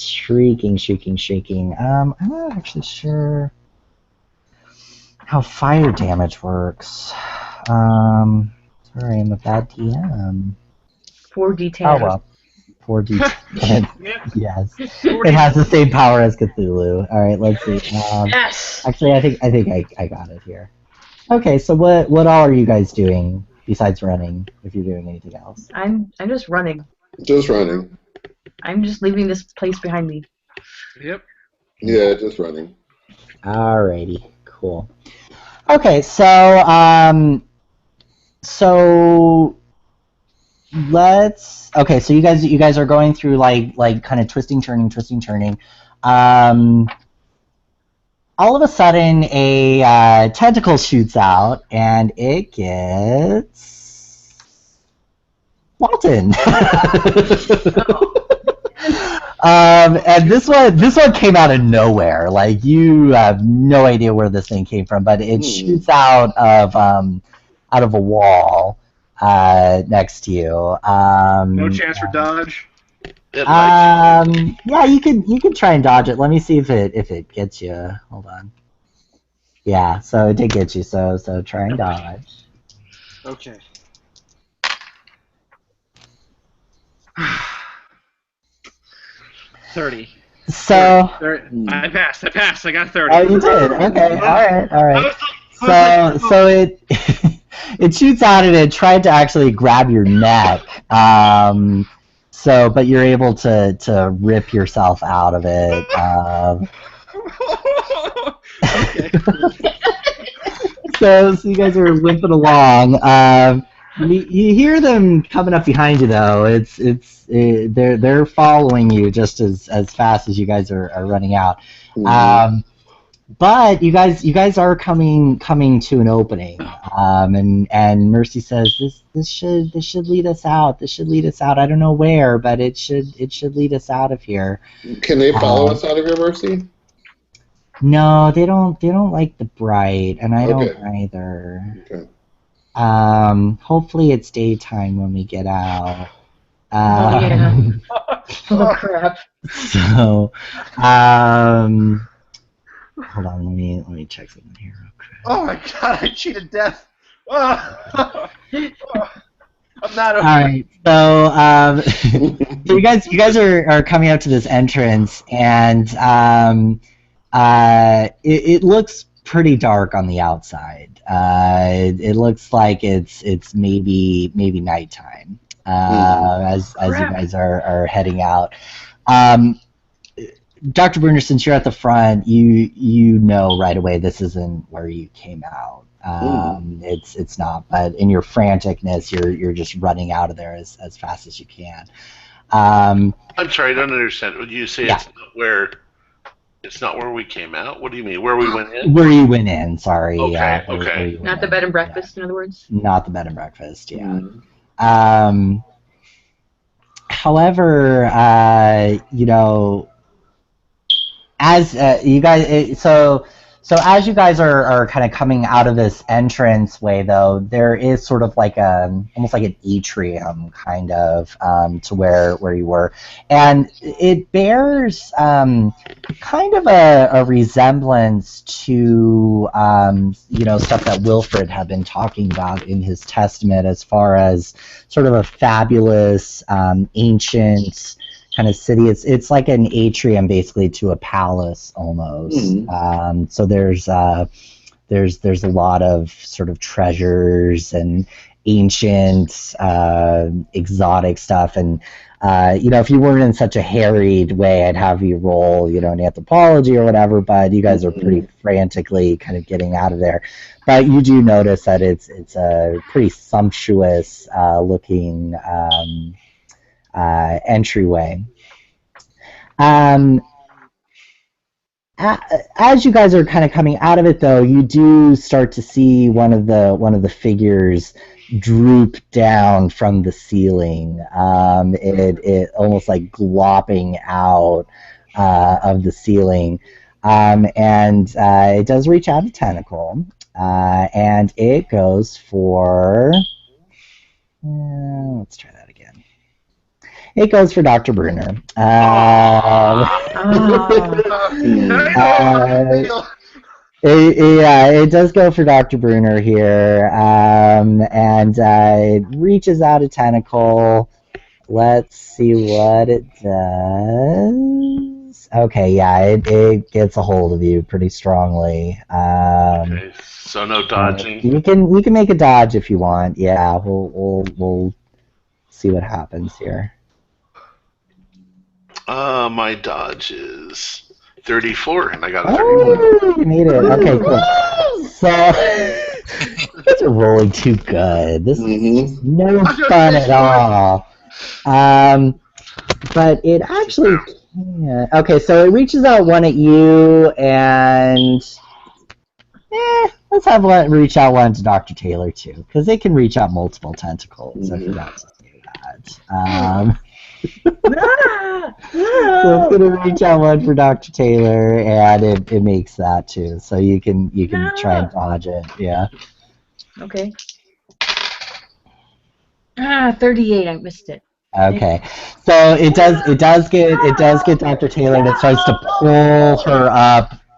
shrieking. I'm not actually sure how fire damage works. Sorry, I'm a bad DM. 4d10. Oh well, 4d10. Yeah. Yes, it has the same power as Cthulhu. All right, let's see. Yes. Actually, I think I got it here. Okay, so what all are you guys doing besides running? If you're doing anything else? I'm just running. Just running. I'm just leaving this place behind me. Yep. Yeah, just running. Alrighty, cool. Okay, so let's. Okay, so you guys are going through like kind of twisting, turning. All of a sudden, a tentacle shoots out, and it gets Walton. And this one came out of nowhere. Like, you have no idea where this thing came from, but it shoots out of a wall next to you. No chance for dodge. Yeah, you could try and dodge it. Let me see if it gets you. Hold on. Yeah, so it did get you. So try and dodge. Okay. $30. So. 30. I passed. I got 30. Oh, you did. Okay. All right. So it it shoots out and it tried to actually grab your neck. But you're able to rip yourself out of it. Okay. So you guys are limping along. You hear them coming up behind you though. They're following you just as fast as you guys are running out. Mm-hmm. But you guys are coming to an opening, and Mercy says this should lead us out. This should lead us out. I don't know where, but it should lead us out of here. Can they follow us out of here, Mercy? No, they don't like the bright, and I Okay. don't either. Okay. Hopefully it's daytime when we get out. Oh, yeah. Oh, crap. So, hold on, let me check something here real quick. Oh my god, I cheated death. Oh. I'm not okay. All right, so so you guys are coming up to this entrance, and it looks pretty dark on the outside. It looks like it's maybe nighttime as you guys are heading out. Dr. Bruner, since you're at the front, you know right away this isn't where you came out. It's not, but in your franticness, you're just running out of there as fast as you can. I'm sorry, I don't understand. Would you say Yeah. it's not where we came out? What do you mean? Where we went in? Where you went in, sorry. Okay, where okay. you went Not the in. bed and breakfast, in other words? Not the bed and breakfast, yeah. Mm-hmm. However, as you guys, so as you guys are kind of coming out of this entrance way, though, there is sort of like almost like an atrium kind of to where you were, and it bears kind of a resemblance to stuff that Wilfred had been talking about in his testament, as far as sort of a fabulous ancient kind of city. It's like an atrium basically to a palace almost. So there's a lot of sort of treasures and ancient exotic stuff, and if you weren't in such a harried way, I'd have you roll an anthropology or whatever, but you guys are pretty frantically kind of getting out of there. But you do notice that it's a pretty sumptuous looking entryway. As you guys are kind of coming out of it, though, you do start to see one of the figures droop down from the ceiling. It almost like glopping out of the ceiling, and it does reach out a tentacle, and it goes for Let's try that again. It goes for Dr. Bruner. It does go for Dr. Bruner here, and it reaches out a tentacle. Let's see what it does. Okay, yeah, it gets a hold of you pretty strongly. Okay, so no dodging. You can make a dodge if you want. Yeah, we'll see what happens here. My dodge is 34, and I got a 34. Oh, you made it. Okay, cool. So, you guys are rolling too good. This is no fun at all. But it actually... Yeah. Okay, so it reaches out one at you, and... let's have one reach out one to Dr. Taylor, too, because they can reach out multiple tentacles. I forgot to say that. So it's gonna reach out one for Dr. Taylor, and it makes that too. So you can try and dodge it. Yeah. Okay. 38. I missed it. Okay. So it does get Dr. Taylor, and it starts to pull her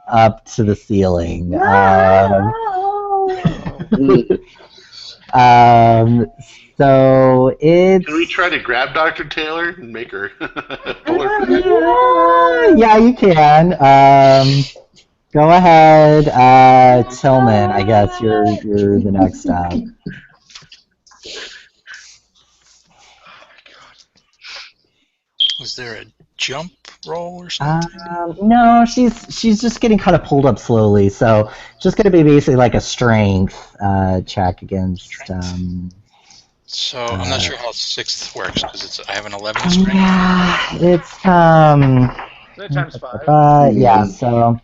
up to the ceiling. So it's... Can we try to grab Dr. Taylor and make her pull her? Yeah, you can. Go ahead, Tillman. I guess you're the next up. Was there a jump roll or something? No, she's just getting kind of pulled up slowly. So just going to be basically like a strength check against. So I'm not sure how 6th works because I have an 11 strength. Yeah, it's times 5. Yeah, so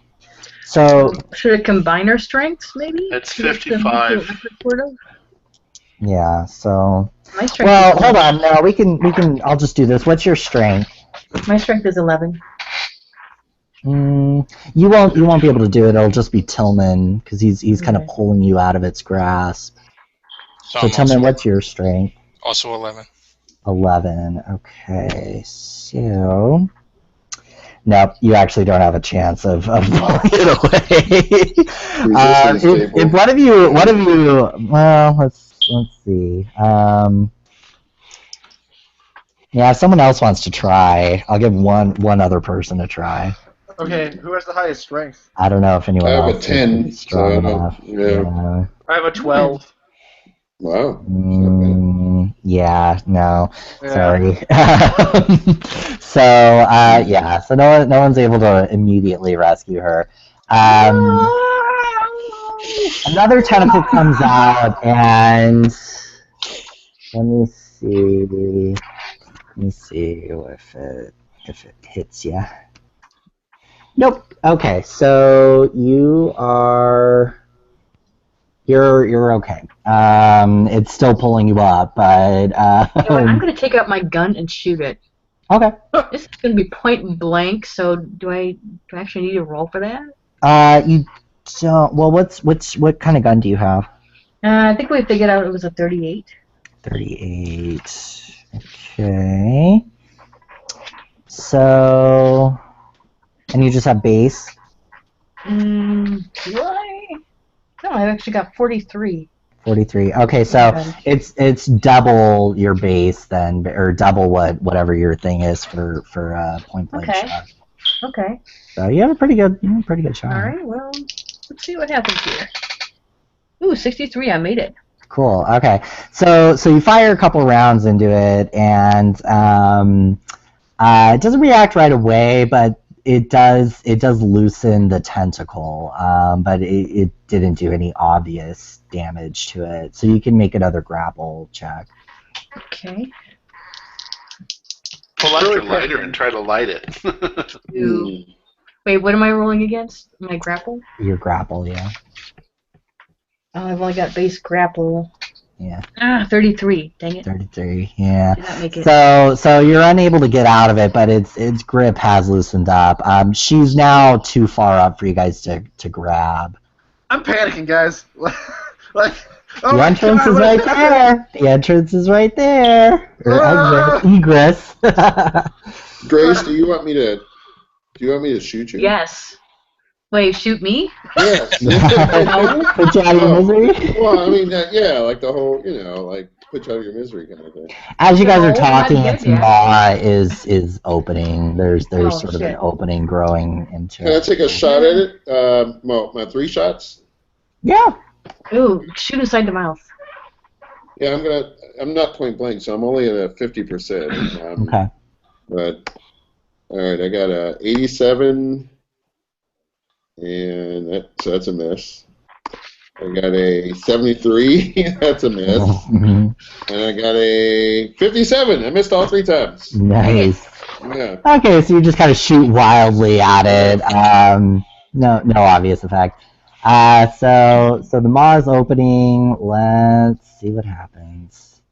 should it combine our strengths maybe? It's 55. Yeah, so My strength well, is hold on. No, we can I'll just do this. What's your strength? My strength is 11. You won't be able to do it. It'll just be Tillman because he's kind of pulling you out of its grasp. So Tillman, what's your strength? Also 11. 11. Okay, so nope, you actually don't have a chance of pulling it away. If one of you, well, let's see. Yeah, if someone else wants to try, I'll give one other person a try. Okay, who has the highest strength? I don't know if anyone else I have a 10, is strong enough. yeah. I have a 12. Wow. Yeah, no, Yeah. sorry. So so no one's able to immediately rescue her. Another tentacle comes out, and let me see if it hits you. Nope. Okay, so you're okay. It's still pulling you up, but You know what, I'm going to take out my gun and shoot it. okay. This is going to be point blank, so do I actually need to roll for that? You don't. Well, what kind of gun do you have? I think we figured out it was a 38. 38. Okay. So, and you just have base? Do I? No, I've actually got 43. 43. Okay, so it's double your base then, or double whatever your thing is for point blank shot. Okay. So you have a pretty good shot. All right. Well, let's see what happens here. Ooh, 63. I made it. Cool. Okay. So you fire a couple rounds into it, and it doesn't react right away, but it does loosen the tentacle, but it didn't do any obvious damage to it. So you can make another grapple check. Okay. Pull out your lighter and try to light it. Wait, what am I rolling against? My grapple? Your grapple, yeah. Oh, I've only got base grapple. Yeah. 33. Dang it. 33. Yeah. Did not make it. So you're unable to get out of it, but its grip has loosened up. She's now too far up for you guys to grab. I'm panicking, guys. like Oh The my entrance God, is what right happened? there. The entrance is right there. Or Ah! egress. Grace, do you want me to shoot you? Yes. Wait, shoot me? Yes. No. Put you out of your Oh, misery. well, I mean, yeah, like the whole, like put you out of your misery kind of thing. As you guys are No, not talking, yet, its yeah. maw is opening. There's Oh, sort of an shit. opening growing into Can I it. take a shot at it? Well, my 3 shots. Yeah. Ooh, shoot inside the mouth. Yeah, I'm not point blank, so I'm only at a 50%. Okay. But all right, I got a 87, and so that's a miss. I got a 73, that's a miss, Mhm. and I got a 57. I missed all 3 times. Nice. Yeah. Okay, so you just kind of shoot wildly at it. No obvious effect. So the maw is opening. Let's see what happens.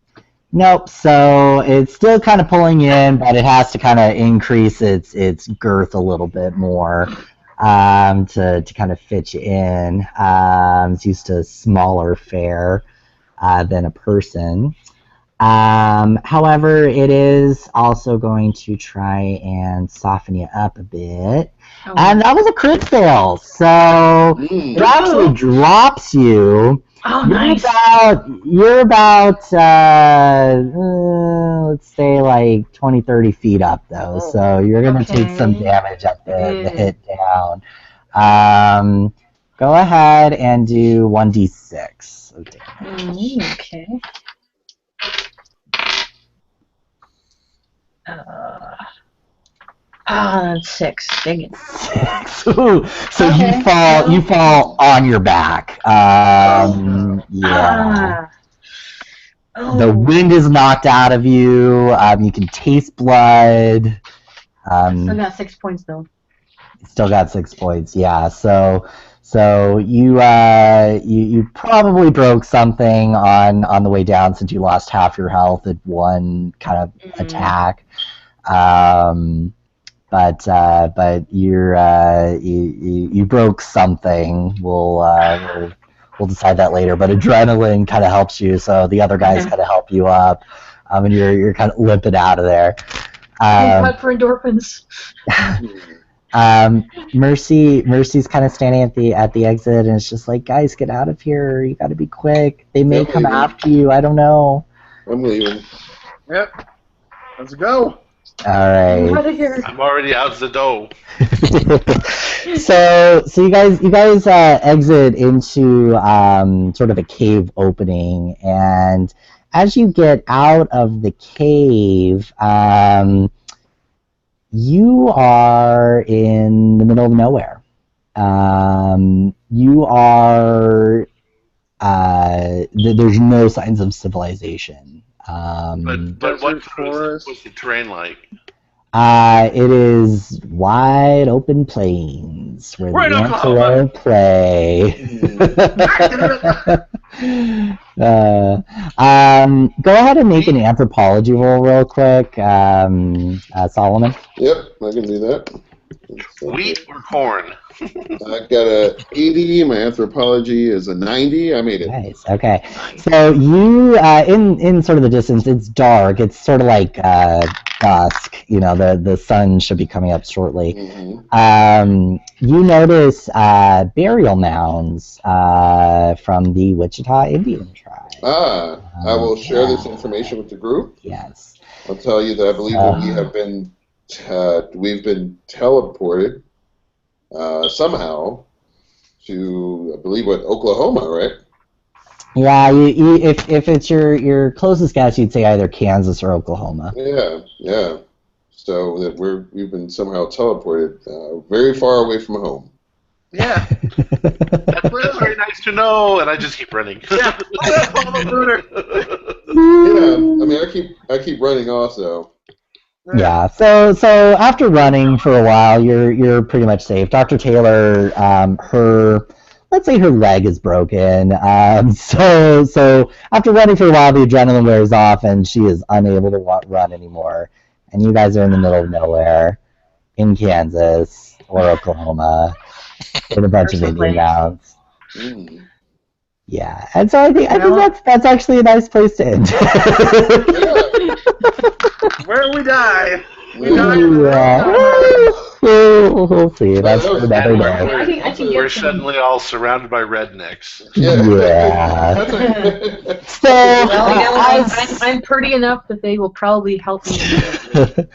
Nope. So it's still kind of pulling in, but it has to kind of increase its girth a little bit more to kind of fit you in. It's used to smaller fare than a person. However, it is also going to try and soften you up a bit. Oh. And that was a crit fail. So it actually drops you. Oh, nice. You're about let's say like 20, 30 feet up though. So you're going to take some Okay. damage at the hit down. Go ahead and do 1d6 of damage. Okay. That's 6. Dang it. 6. Ooh, so Okay. you fall on your back. Yeah. Ah. Oh. The wind is knocked out of you. You can taste blood. Still got 6 points though. Still got 6 points. Yeah. So you probably broke something on the way down since you lost half your health at one kind of attack. But you broke something. We'll decide that later. But adrenaline kind of helps you, so the other guys kind of help you up, and you're kind of limping out of there. Cut for endorphins. Mercy's kind of standing at the exit, and it's just like, guys, get out of here! You got to be quick. They may come after you. I don't know. I'm leaving. Yep. Let's go. All right. Out of here. I'm already out the door. So you guys exit into sort of a cave opening, and as you get out of the cave, you are in the middle of nowhere. You are there's no signs of civilization. But what's the terrain like? It is wide open plains where We're in the Oklahoma. antelope play. Go ahead and make an anthropology roll real quick, Solomon. Yep, I can do that. Wheat or corn? I got a 80. My anthropology is a 90. I made it. Nice. Okay. So you, in sort of the distance, it's dark. It's sort of like dusk. You know, the sun should be coming up shortly. Mm-hmm. You notice burial mounds from the Wichita Indian tribe. I will share this information with the group. Yes. I'll tell you that I believe that we've been teleported somehow to, I believe, Oklahoma, right? Yeah, if it's your closest guess, you'd say either Kansas or Oklahoma. Yeah. So that we've been somehow teleported very far away from home. Yeah. That's very nice to know, and I just keep running. Yeah. Yeah, I mean, I keep running also. Yeah. So after running for a while, you're pretty much safe. Dr. Taylor, let's say her leg is broken. So after running for a while, the adrenaline wears off, and she is unable to run anymore. And you guys are in the middle of nowhere, in Kansas or Oklahoma, with a bunch of Indian mounds. Yeah, and so I think that's actually a nice place to end. Where we die. Yeah. We'll see. That's for another day. I can We're get some. suddenly all surrounded by rednecks. Yeah. So, I'm pretty enough that they will probably help me. So,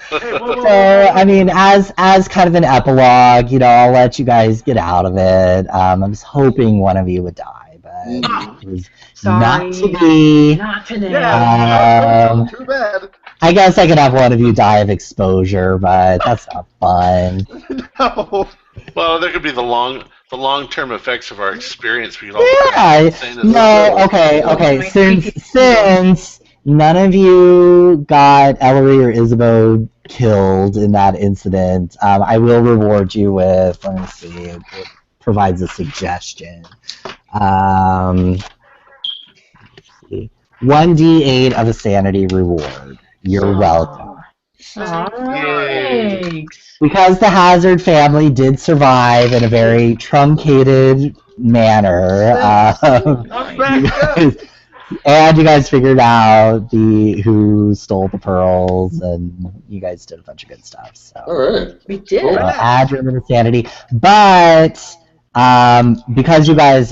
I mean, as kind of an epilogue, I'll let you guys get out of it. I was hoping one of you would die, but it was not to be. Not today. Yeah, too bad. I guess I could have one of you die of exposure, but that's not fun. No. Well, there could be the long-term effects of our experience. We could all Okay. Since none of you got Ellery or Isabeau killed in that incident, I will reward you with. Let me see. It provides a suggestion. 1d8 of a sanity reward. You're welcome. Thanks. Because the Hazard family did survive in a very truncated manner, you guys figured out who stole the pearls, and you guys did a bunch of good stuff. So All right. We did. add your little sanity, but because you guys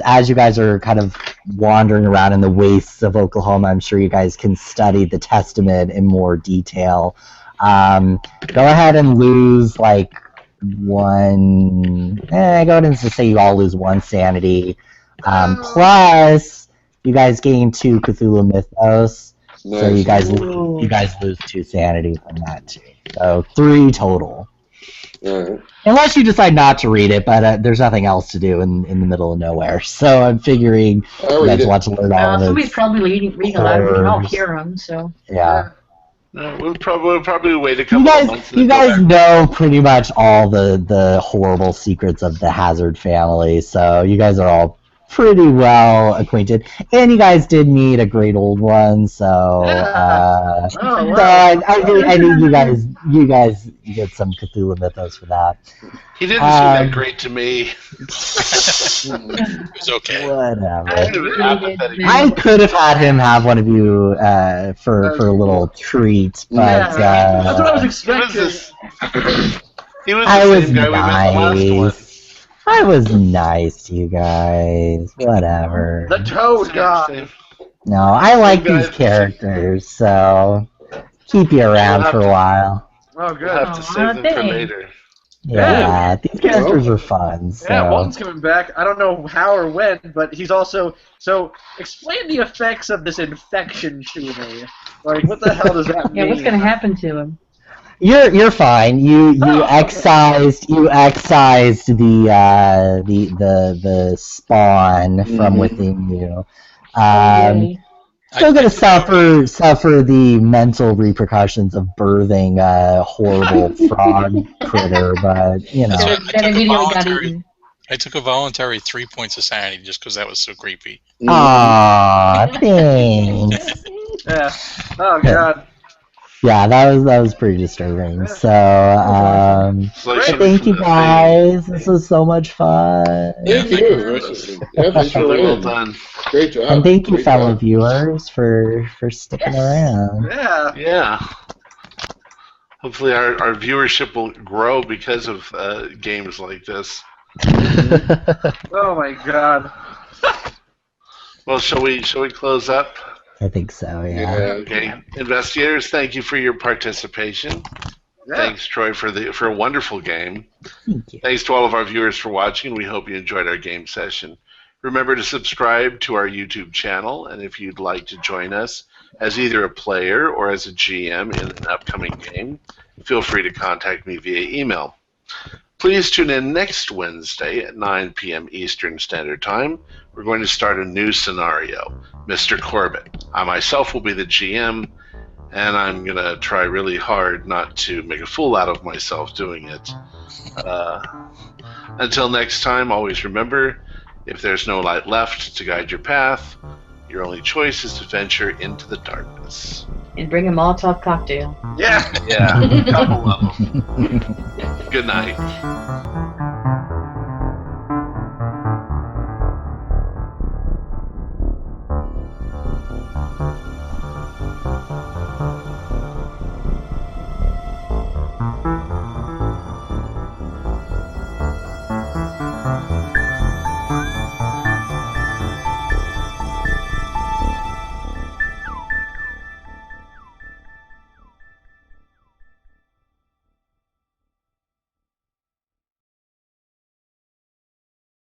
are kind of wandering around in the wastes of Oklahoma, I'm sure you guys can study the Testament in more detail. Go ahead and lose like one. Go ahead and just say you all lose one sanity. Plus, you guys gain 2 Cthulhu Mythos, Nice. so you guys lose 2 sanity from that too. So 3 total. All right. Unless you decide not to read it, but there's nothing else to do in the middle of nowhere. So I'm figuring you guys want to learn all of it. Somebody's probably reading aloud. We can all hear them, so. Yeah. We'll probably wait a couple You of guys, months. you guys know pretty much all the horrible secrets of the Hazard family, so you guys are all pretty well acquainted. And you guys did meet a great old one, so I think you guys get some Cthulhu Mythos for that. He didn't seem that great to me. It's okay. Whatever. Apathetic. I could have had him have one of you for a little treat, but That's what I was He expecting. was I the was same guy we met the last one. nice. I was nice to you guys. Whatever. The Toad God. Same. No, I like Same these guy. characters, so keep you around for a while. Oh, We'll good. have to save them for thanks. later. Yeah, these characters are fun. So. Yeah, Walton's coming back. I don't know how or when, but he's also... So, explain the effects of this infection to me. Like, what the hell does that mean? Yeah, what's going to happen to him? You're fine. You excised the spawn from within you. Still gonna suffer the mental repercussions of birthing a horrible frog critter, but That immediately got eaten. I took a voluntary 3 points of sanity just because that was so creepy. Aw, thanks. Yeah. Oh, God. Yeah, that was pretty disturbing. So, It's like but something thank from you the guys. This was so much fun. Thank you. Yeah, thanks for Really well playing. done. Great job. And thank you, Great fellow job. viewers, for sticking around. Yeah. Yeah. Hopefully our viewership will grow because of games like this. Oh, my God. Well, shall we close up? I think so, yeah. Yeah. Okay. Investigators, thank you for your participation. Yeah. Thanks, Troy, for a wonderful game. Thank you. Thanks to all of our viewers for watching. We hope you enjoyed our game session. Remember to subscribe to our YouTube channel, and if you'd like to join us as either a player or as a GM in an upcoming game, feel free to contact me via email. Please tune in next Wednesday at 9 p.m. Eastern Standard Time. We're going to start a new scenario, Mr. Corbett. I myself will be the GM, and I'm going to try really hard not to make a fool out of myself doing it. Until next time, always remember, if there's no light left to guide your path, your only choice is to venture into the darkness. And bring a Molotov cocktail. Yeah. Yeah, couple of them. Good night.